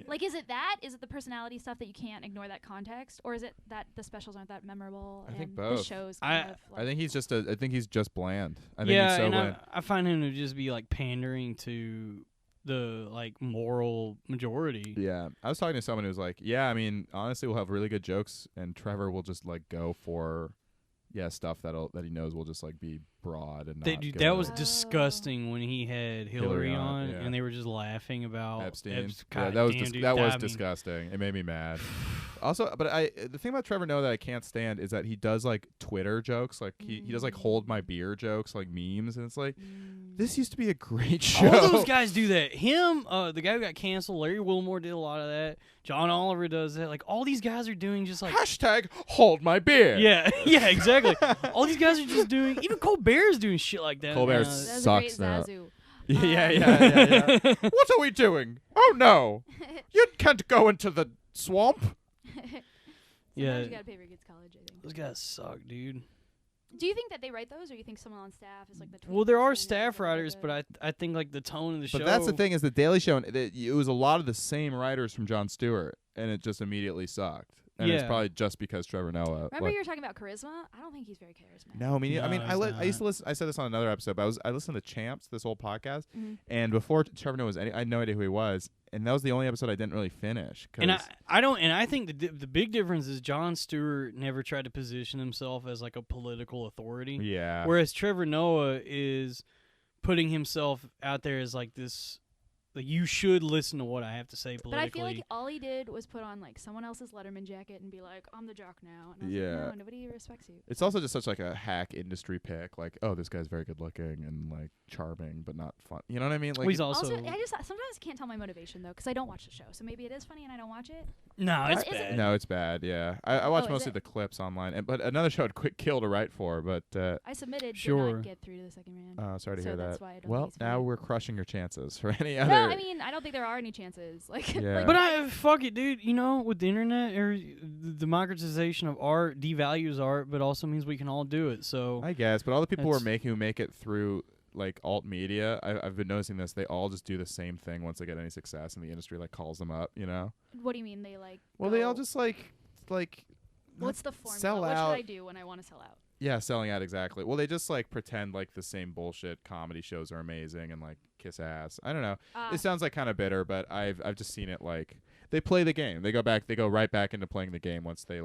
like, is it that? Is it the personality stuff that you can't ignore that context, or is it that the specials aren't that memorable I think and both. the shows I- kind of like, I think he's just I think he's just bland. I think Yeah, he's so and bland. I find him to just be like pandering to the like moral majority. Yeah, I was talking to someone who was like, "Yeah, I mean, honestly, we'll have really good jokes, and Trevor will just like go for, stuff that he knows will just like be broad and not Dude, go that to was disgusting when he had Hillary on, yeah. and they were just laughing about Epstein. God that was damn, dude, that was I mean, disgusting. It made me mad. Also, but the thing about Trevor Noah that I can't stand is that he does like Twitter jokes, like he does like hold my beer jokes, like memes, and it's like this used to be a great show. All those guys do that. Him, the guy who got canceled, Larry Wilmore did a lot of that. John Oliver does that. Like all these guys are doing just like hashtag hold my beer. Yeah, yeah, exactly. All these guys are just doing. Even Colbert's doing shit like that. Colbert now. That's sucks a now. great Zazu. Yeah. What are we doing? Oh no, you can't go into the swamp. Yeah. You gotta pay for your kids' college, I think. Those guys suck, dude. Do you think that they write those, or you think someone on staff is like the? Well, there are tweets and staff whatever writers, but I think like the tone of the show. But that's the thing is the Daily Show. It was a lot of the same writers from Jon Stewart, and it just immediately sucked. And it's Yeah. probably just because Trevor Noah. Remember you were talking about charisma? I don't think he's very charismatic. No, I mean, No, I used he's to listen. I said this on another episode, but I listened to Champs, this old podcast, Mhm. and before Trevor Noah was, I had no idea who he was, and that was the only episode I didn't really finish. And I think the big difference is Jon Stewart never tried to position himself as like a political authority. Yeah. Whereas Trevor Noah is putting himself out there as like this. Like you should listen to what I have to say politically. But I feel like all he did was put on like someone else's Letterman jacket and be like, "I'm the jock now." And I was Yeah. like, "No, nobody respects you." It's also just such like a hack industry pick. Like, oh, this guy's very good looking and like charming, but not fun. You know what I mean? Like, Well, he's also I just sometimes can't tell my motivation though, because I don't watch the show. So maybe it is funny and I don't watch it. no, it's Is it- bad. no, it's bad. Yeah, I watch is mostly it? the clips online, but another show I'd quick kill to write for. But I submitted, did Sure. not get through to the second round. sorry to So hear that's that. why I don't Well, think it's now funny. we're crushing your chances for any other. No, I mean I don't think there are any chances. Like, Yeah. But fuck it, dude. You know, with the internet, the democratization of art devalues art, but also means we can all do it. So I guess, but all the people That's- who make it through like alt media, I've been noticing this. They all just do the same thing once they get any success, and the industry like calls them up. You know? what do you mean they like? Well, they all go- just like. What's the formula? sell What out. should I do when I want to sell out? Yeah, selling out exactly. Well, they just like pretend like the same bullshit comedy shows are amazing and like kiss ass. I don't know. It sounds like kind of bitter, but I've just seen it like they play the game. They go right back into playing the game once the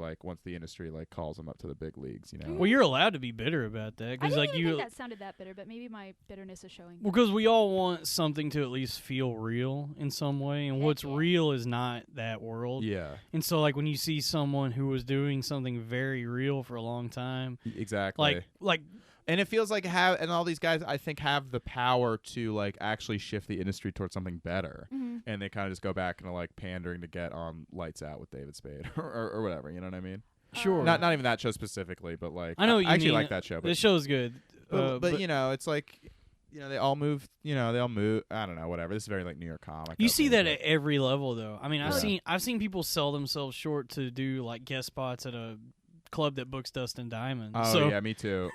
industry like calls them up to the big leagues. You know. well, you're allowed to be bitter about that I because didn't like even you. think that sounded that bitter, but maybe my bitterness is showing. Well, because we all want something to at least feel real in some way, and Heck what's yeah. real is not that world. Yeah. And so, like, when you see someone who was doing something very real for a long time, Exactly. like, and it feels like and all these guys I think have the power to like actually shift the industry towards something better. Mm-hmm. And they kind of just go back into like pandering to get on Lights Out with David Spade or whatever. You know what I mean? sure, Not even that show specifically, but like I know what you actually mean. like that show. But this show's good. but you know, it's like they all move. They all move. I don't know, whatever. This is very like New York comic. you I see think, that but- at every level, though. I mean, Yeah. I've seen people sell themselves short to do like guest spots at a club that books Dust and Diamond. Oh so yeah, me too.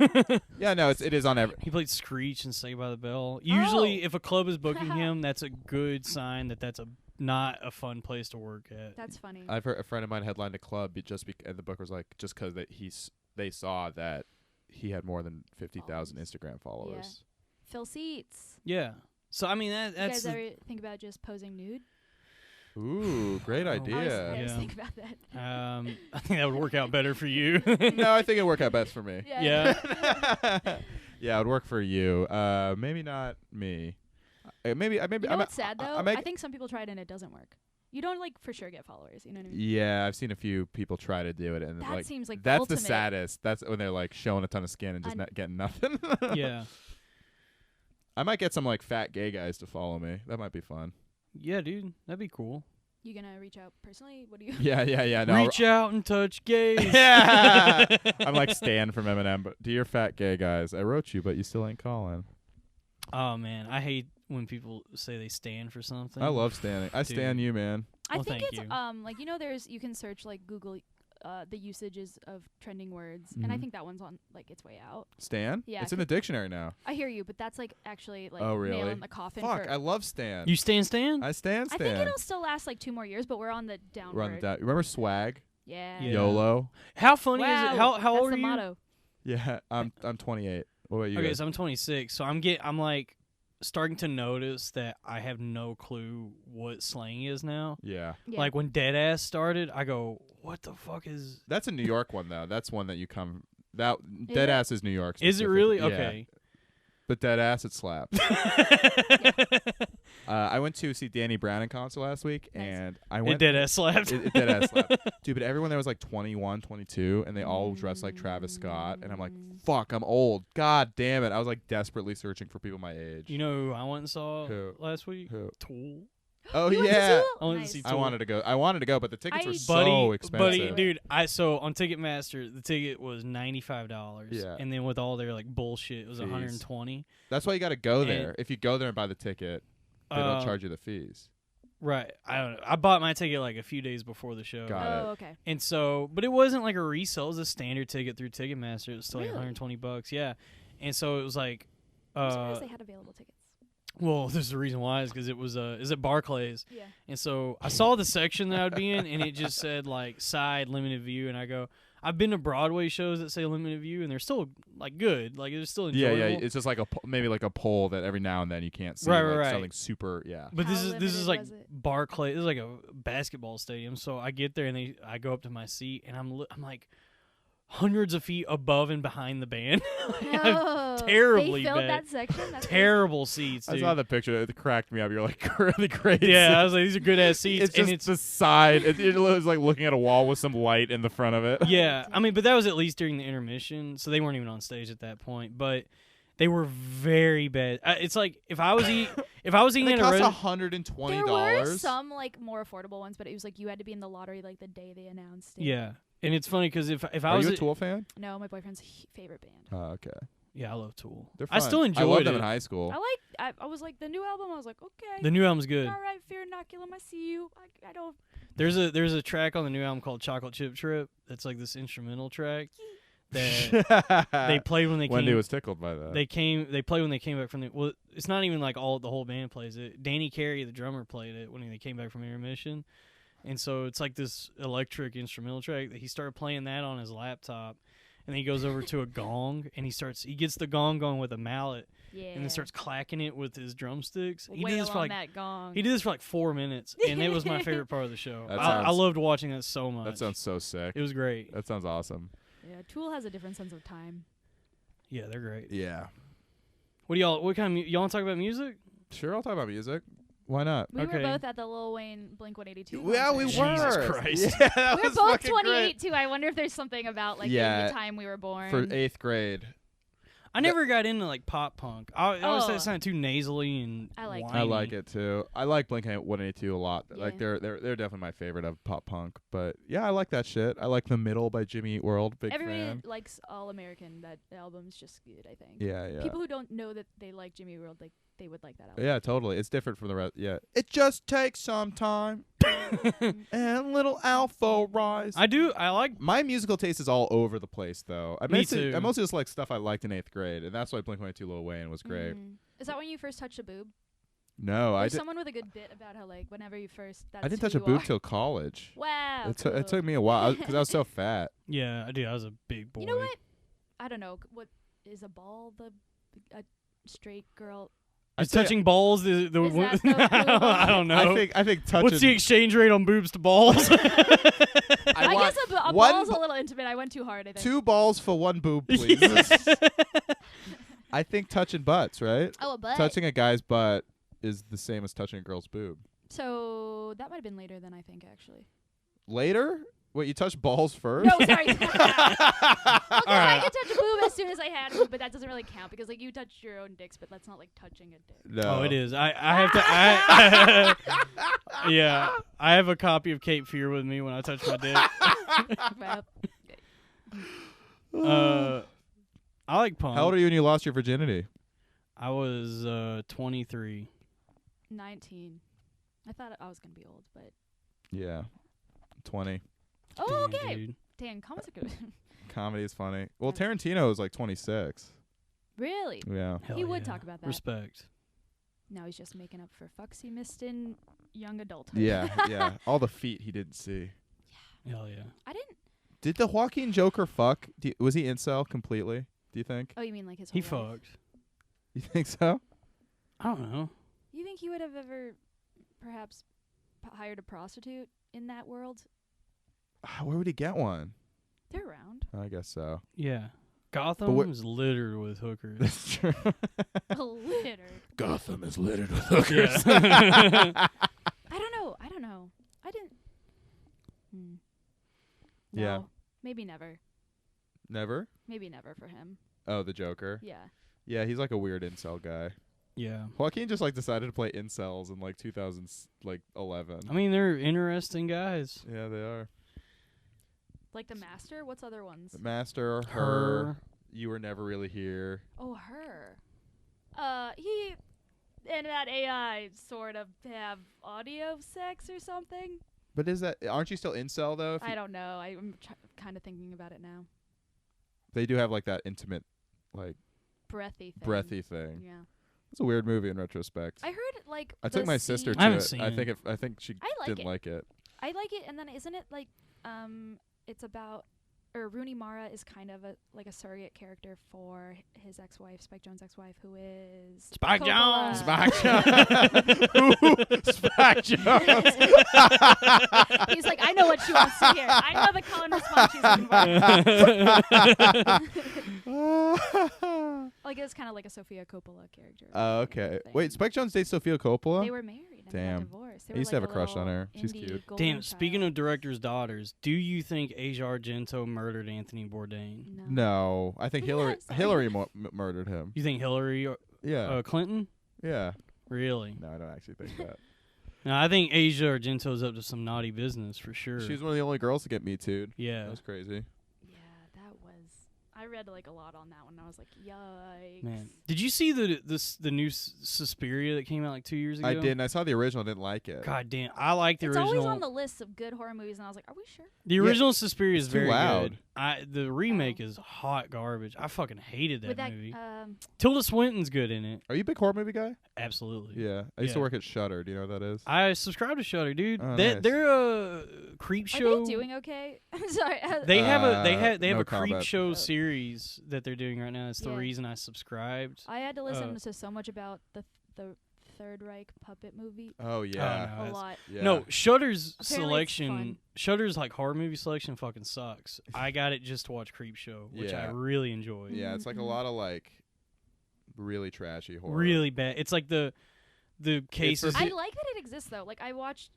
Yeah, no, it is on every. he played Screech and Saved by the Bell. Usually, Oh. if a club is booking him, that's a good sign that that's not a fun place to work at. That's funny. I've heard a friend of mine headlined a club and the book was like just because they saw that he had more than 50,000 Instagram followers. Fill seats. Yeah. So I mean You that's guys ever think about just posing nude? Ooh, great Oh. I always idea. Yeah. think about that. I think that would work out better for you. No, I think it'd work out best for me. Yeah. Yeah, it would work for you. Maybe not me. Maybe. You know I'm what's sad though? I I might- think some people try it and it doesn't work. You don't like for sure get followers. You know what I mean? Yeah, I've seen a few people try to do it, and That like seems like that's ultimate. the saddest. That's when they're like showing a ton of skin and just not getting nothing. Yeah. I might get some like fat gay guys to follow me. That might be fun. Yeah, dude. That'd be cool. You gonna reach out personally? What do you? Yeah. No, Reach out and touch gays. Yeah. I'm like Stan from Eminem, but dear fat gay guys, I wrote you, but you still ain't calling. Oh man, I hate when people say they stand for something. I love standing. I Dude. stan you, man. I Well, think thank it's you. like there's you can search like Google the usages of trending words, and I Mhm. think that one's on like its way out. Stan? Yeah, It's in the dictionary now. I hear you, but that's like actually like Oh, nail really? in the coffin. Fuck, for, I love Stan. You stand? I stan I Stan. think it'll still last like 2 more years, but we're on the downward. We're on the down. Remember swag? Yeah. Yeah. YOLO? How funny Wow, is it? How that's old the are you? motto. Yeah, I'm 28. What about you Okay, guys? so I'm 26. So I'm like starting to notice that I have no clue what slang is now. Yeah. Yeah. Like when Deadass started, I go, "What the fuck is?" That's a New York one though. That's one that you come. That Is dead it? ass is New York. Is it specific. really? Yeah. Okay. But dead ass, it slaps. I went to see Danny Brown in concert last week, Nice. and I It went. Deadass slapped. It dead ass slapped. Dude, but everyone there was like 21, 22, and they all dressed like Travis Scott, and I'm like, fuck, I'm old. God damn it. I was like desperately searching for people my age. You know who I went and saw Who? last week? Who? Tool. Oh You went to yeah. Tool? I went to Nice. see I Tool. wanted to go, but the tickets were so Buddy, expensive. dude, so on Ticketmaster, the ticket was $95. Yeah. And then with all their like bullshit, it was Fees. $120. That's why you got to go And- there. If you go there and buy the ticket, they don't charge you the fees. Right. I don't know. I bought my ticket like a few days before the show. Got Oh, it. okay. And so, but it wasn't like a resale. It was a standard ticket through Ticketmaster. It was still like Really? $120. Yeah. And so it was like, I'm surprised they had available tickets. well, there's the reason why is because it was is at Barclays. Yeah. And so I saw the section that I'd be in, and it just said like side limited view, and I go, I've been to Broadway shows that say limited view, and they're still like good, like it's still Yeah, enjoyable. yeah. It's just like maybe like a pole that every now and then you can't see. Right, like right. Something super. Yeah. But this How is limited like was it? Barclays. This is like a basketball stadium. So I get there and I go up to my seat, and I'm like hundreds of feet above and behind the band. No. terribly They filled bad. that section? That's Terrible seats, I dude. saw the picture. It cracked me up. You're like really crazy. Yeah, I was like, these are good ass seats. It's and just the side. It was like looking at a wall with some light in the front of it. yeah, I mean, but that was at least during the intermission, so they weren't even on stage at that point. But they were very bad. It's like if I was eating They at a cost restaurant. There were $120. some like more affordable ones, but it was like you had to be in the lottery like the day they announced it. Yeah, and it's funny because if I Are was you a at- Tool fan? No, my boyfriend's favorite band. Oh, okay. yeah, I love Tool. They're I fun. still enjoyed I loved it. them in high school. I was like the new album. I was like, okay, The new album's good. all right, Fear Inoculum. I see you. I don't. There's a track on the new album called Chocolate Chip Trip. That's like this instrumental track that they played when they Wendy came. was tickled by that. They played when they came back from the. Well, it's not even like the whole band plays it. Danny Carey, the drummer, played it when they came back from intermission, and so it's like this electric instrumental track that he started playing that on his laptop, and then he goes over to a gong and he gets the gong going with a mallet, Yeah. and then starts clacking it with his drumsticks. He Wail did this for on like that gong. he did this for like 4 minutes, and it was my favorite part of the show. That I sounds- loved watching that so much. That sounds so sick. It was great. That sounds awesome. Yeah, Tool has a different sense of time. Yeah, they're great. Yeah. What kind of y'all want to talk about music? Sure, I'll talk about music. Why not? We Okay. were both at the Lil Wayne Blink 182. Yeah, we concert. were. Jesus Christ. Yeah, that We were was both fucking 28 too. I wonder if there's something about like Yeah. the time we were born. great. For 8th grade. I never got into like pop punk. I always thought Oh. it sounded too nasally and I liked it. whiny. I like it too. I like Blink-182 a lot. Like Yeah. they're definitely my favorite of pop punk. But yeah, I like that shit. I like The Middle by Jimmy Eat World. Big Everybody fan. likes All American. That album's just good. I think. Yeah, yeah. People who don't know that they like Jimmy World, like they would like that album. Yeah, totally. It's different from the rest. Yeah. It just takes some time and a little alpha rise. I like. My musical taste is all over the place, though. I Me mostly, too. I mostly just like stuff I liked in 8th grade, and that's why Blink-182 Lil Wayne was great. Is that when you first touched a boob? No, I There's did. someone with a good bit about how like whenever you first. That's I didn't who touch a you boob are. till college. Wow. It cool. took me a while because I was so fat. Yeah, I do. I was a big boy. You know what? I don't know. What is a ball? A straight girl. Is touching balls the Is that the I don't know. I think touching. What's the exchange rate on boobs to balls? I want guess a one ball's b- a little intimate. I went too hard. I think. 2 balls for 1 boob, please. I think touching butts, right? Oh, a butt. Touching a guy's butt is the same as touching a girl's boob. So that might have been later than I think, actually. Later? Wait, you touch balls first? No, sorry. Well, 'cause I Alright. could touch a boob as soon as I had one, but that doesn't really count because like you touched your own dicks, but that's not like touching a dick. No. Oh, it is. I have to. Yeah, I have a copy of Cape Fear with me when I touch my dick. Well, I like punk. How old are you when you lost your virginity? I was 23. 19. I thought I was gonna be old, but Yeah. 20. oh, Damn, okay. dude. Damn, comics are good. Comedy is funny. Well, Tarantino is like 26. Really? Yeah. Hell He would yeah. talk about that. Respect. Now he's just making up for fucks he missed in young adulthood. Yeah, yeah. All the feet he didn't see. Hell yeah. I didn't. Did the Joaquin Joker fuck? Was he incel completely? Do you think? Oh, you mean like his? He whole life? fucked. You think so? I don't know. You think he would have ever perhaps hired a prostitute in that world? Where would he get one? They're around. I guess so. Yeah. Gotham is littered with hookers. That's true. Littered. Gotham is littered with hookers. I don't know. I didn't. No, Yeah. Maybe never. Never? Maybe never for him. Oh, the Joker. Yeah. Yeah, he's like a weird incel guy. Yeah. Joaquin just like decided to play incels in like 2011. I mean, they're interesting guys. Yeah, they are. Like The Master? What's other ones? The Master, her, You Were Never Really Here. Oh, her. He and that AI sort of have audio sex or something. But aren't you still incel though? I don't know. I'm kind of thinking about it now. They do have like that intimate, like Breathy thing. Yeah. It's a weird movie in retrospect. I heard like I took my sister to I haven't it. seen I it. think she I like didn't it. like it. I like it, and then isn't it like it's about Rooney Mara is kind of a surrogate character for his ex-wife, Spike Jonze' ex-wife, who is Spike Coppola. Jonze. Spike Jonze. He's like, I know what she wants to hear. I know the call and response she's looking for. Like it's kind of like a Sofia Coppola character. Oh, okay. thing. Wait, Spike Jonze dates Sofia Coppola? They were married and they Damn. got divorced. They I used to have a crush on her. She's cute. Damn, speaking of directors' daughters, do you think Asia Argento murdered Anthony Bourdain? No, I think Hillary murdered him. You think Hillary Yeah. Clinton? Yeah. Really? No, I don't actually think that. No, I think Asia Argento's up to some naughty business for sure. She was one of the only girls to get Me Too'd. Yeah. That was crazy. I read like a lot on that one. I was like, yikes. Man, did you see the new Suspiria that came out like 2 years ago? I didn't. I saw the original. Didn't like it. God damn, I like the It's original. always on the list of good horror movies, and I was like, are we sure? The original Suspiria is it's too very loud. good. The remake is hot garbage. I fucking hated that With that, movie. Tilda Swinton's good in it. Are you a big horror movie guy? Absolutely. Yeah. I used to work at Shudder. Do you know what that is? I subscribe to Shudder, dude. Oh, They're nice. a creep Are show. they doing okay? I'm sorry. They have no a creep comment. show series that they're doing right now. It's the Yeah. reason I subscribed. I had to listen to so much about the Third Reich puppet movie. Oh yeah. no, A lot. Yeah. No, Shudder's Apparently it's selection, fun. Shudder's like horror movie selection fucking sucks. I got it just to watch Creep Show, which I Yeah. really enjoyed. Yeah, it's like a lot of like really trashy horror. Really bad. It's like the cases. I like that it exists though. Like I watched.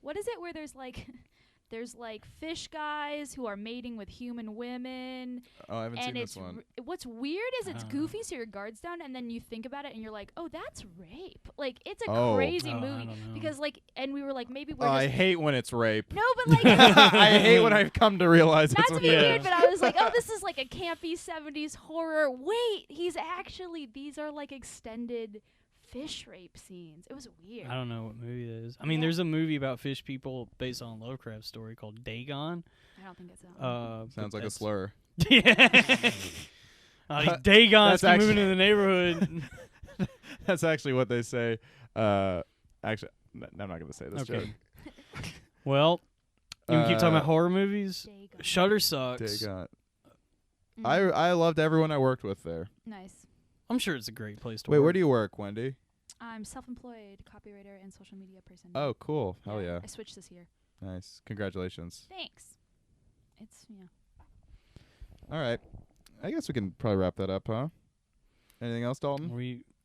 What is it where there's like fish guys who are mating with human women. Oh, I haven't seen And this one. what's weird is it's I don't goofy, so your guard's down, and then you think about it, and you're like, oh, that's rape. Like it's a Oh. crazy Oh, I movie don't know. because like, and we were like, maybe we're Oh, I just hate when it's rape. no, but like. I hate when I've come to realize Not it's to be Yeah. weird, but I was like, oh, this is like a campy 70s horror. Wait, these are like extended fish rape scenes. It was weird. I don't know what movie that is. I mean, Yeah. there's a movie about fish people based on a Lovecraft story called Dagon. I don't think it's that. Sounds like a that's- slur. Yeah. These Dagons That's keep moving actually- in the neighborhood. That's actually what they say. Actually, I'm not going to say this Okay. joke. Well, you can keep talking about Uh, horror movies. Dagon. Shutter sucks. Dagon. Mm. I loved everyone I worked with there. Nice. I'm sure it's a great place to Wait, work. where do you work, Wendy? I'm self-employed copywriter and social media person. Oh, cool. Hell yeah. I switched this year. Nice. Congratulations. Thanks. It's All right. I guess we can probably wrap that up, huh? Anything else, Dalton?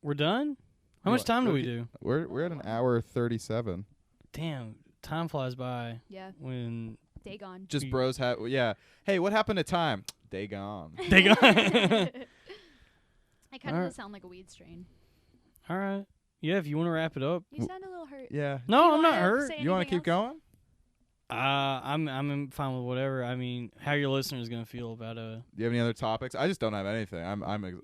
We're done? How much What- time do what we do do? We're at an hour 37. Damn, time flies by yeah. when Dagon. Just You- bros yeah. Hey, what happened to time? Day gone. Dagon. I kind of Alright. sound like a weed strain. All right. Yeah, if you want to wrap it up. You sound a little hurt. Yeah. Do No, you I'm not wanna hurt. say You want to anything keep else? going? I'm fine with whatever. I mean, how your listeners gonna feel about Do you have any other topics? I just don't have anything.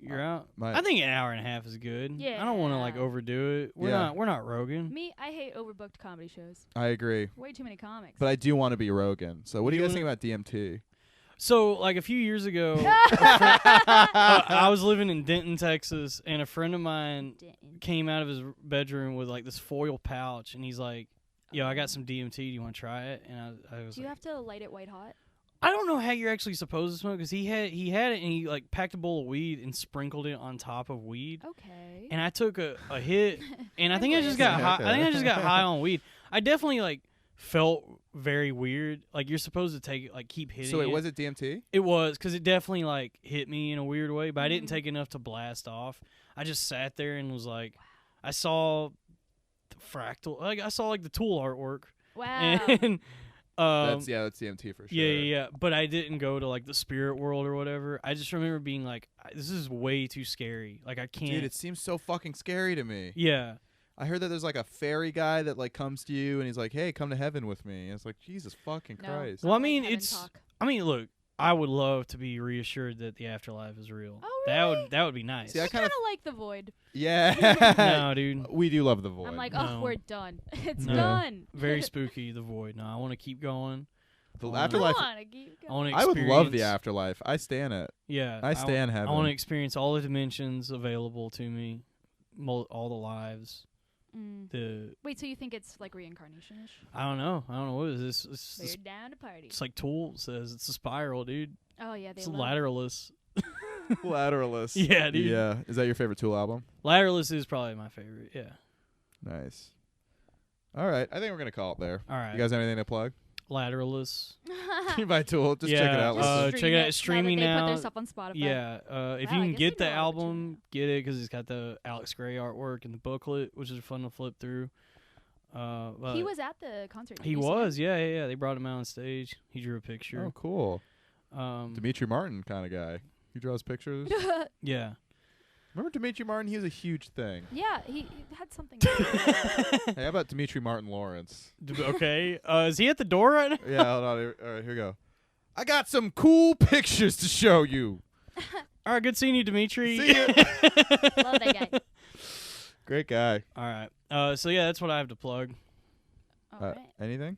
you're out. my- I think an hour and a half is good. I don't want to like Yeah. overdo it. We're Yeah. not Rogan. Me, I hate overbooked comedy shows. I agree. Way too many comics. But I do want to be Rogan. So what do you You guys think wanna- about DMT? So like a few years ago, I was living in Denton, Texas, and a friend of mine Didn't. came out of his bedroom with like this foil pouch, and he's like, "Yo, I got some DMT. Do you want to try it?" And I was Do you like, have to light it white hot? I don't know how you're actually supposed to smoke because he had it and he like packed a bowl of weed and sprinkled it on top of weed. Okay. And I took a hit and I think I just Nice. got high. I think I just got high on weed. I definitely like felt very weird. Like you're supposed to take it, like keep hitting. So it. was it DMT? It was because it definitely like hit me in a weird way, but I didn't take enough to blast off. I just sat there and was like, I saw the fractal. Like I saw like the Tool artwork. Wow. And That's DMT for sure. yeah. But I didn't go to like the spirit world or whatever. I just remember being like, this is way too scary. Like I can't. Dude, it seems so fucking scary to me. Yeah. I heard that there's like a fairy guy that like comes to you and he's like, "Hey, come to heaven with me." And it's like, Jesus fucking No. Christ. Well, I Like mean, heaven it's. talk. I mean, look. I would love to be reassured that the afterlife is real. Oh, That really? would be nice. See, I I kind kind of of like the void. yeah. No, dude. We do love the void. I'm like, No. oh, we're done. It's No. done. Very spooky. The void. No, I want to keep going. the I afterlife. I wanna keep I want going. to. I would love the afterlife. I stand it. Yeah, I stand heaven. I want to experience all the dimensions available to me, all the lives. Mm. The Wait, so you think it's like reincarnation-ish? I don't know. What is this? It's We're down to party. it's like Tool says. It's a spiral, dude. Oh yeah, they It's love lateralist. Lateralist. Yeah, dude. Yeah. Is that your favorite Tool album? Lateralist is probably my favorite. Yeah. Nice. All right. I think we're gonna call it there. All right. You guys have anything to plug? Lateralist. You buy Tool. Just check it Yeah, out. Just listen. check stream it out. it It's streaming now. That they now. put their stuff on Spotify. Yeah. If Wow, you I can guess get they the know all the album, get it because it's got the Alex Gray artwork and the booklet, which is fun to flip through. But He was at the concert. Did He you see was. Yeah. They brought him out on stage. He drew a picture. Oh, cool. Um, Dimitri Martin kind of guy. He draws pictures. him? yeah. Remember Dimitri Martin? He was a huge thing. Yeah, he had something. Hey, how about Dimitri Martin Lawrence? Okay. Is he at the door right now? Yeah, hold on. All right, here we go. I got some cool pictures to show you. All right. Good seeing you, Dimitri. See ya. Love that guy. Great guy. All right. So yeah, that's what I have to plug. All right. Anything?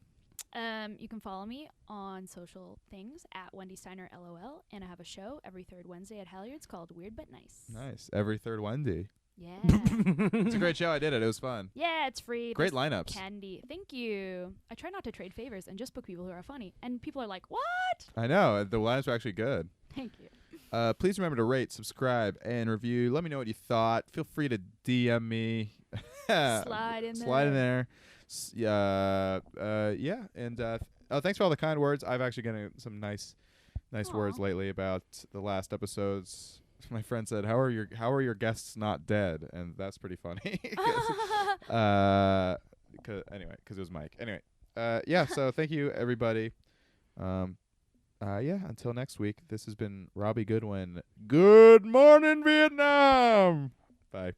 You can follow me on social things at Wendy Steiner LOL, and I have a show every third Wednesday at Halyards called Weird But Nice. Nice. Every third Wendy. Yeah. It's a great show. I did it. It was fun. Yeah, it's free. Great There's lineups. Candy. Thank you. I try not to trade favors and just book people who are funny. And people are like, what? I know. The lineups were actually good. Thank you. Please remember to rate, subscribe, and review. Let me know what you thought. Feel free to DM me. Slide in Slide in there. there. Yeah. And thanks for all the kind words. I've actually gotten some nice words Aw. lately about the last episodes. My friend said, "How are your guests not dead?" And that's pretty funny. Because it was Mike. Anyway, yeah. So thank you, everybody. Yeah. Until next week. This has been Robbie Goodwin. Good morning, Vietnam. Bye.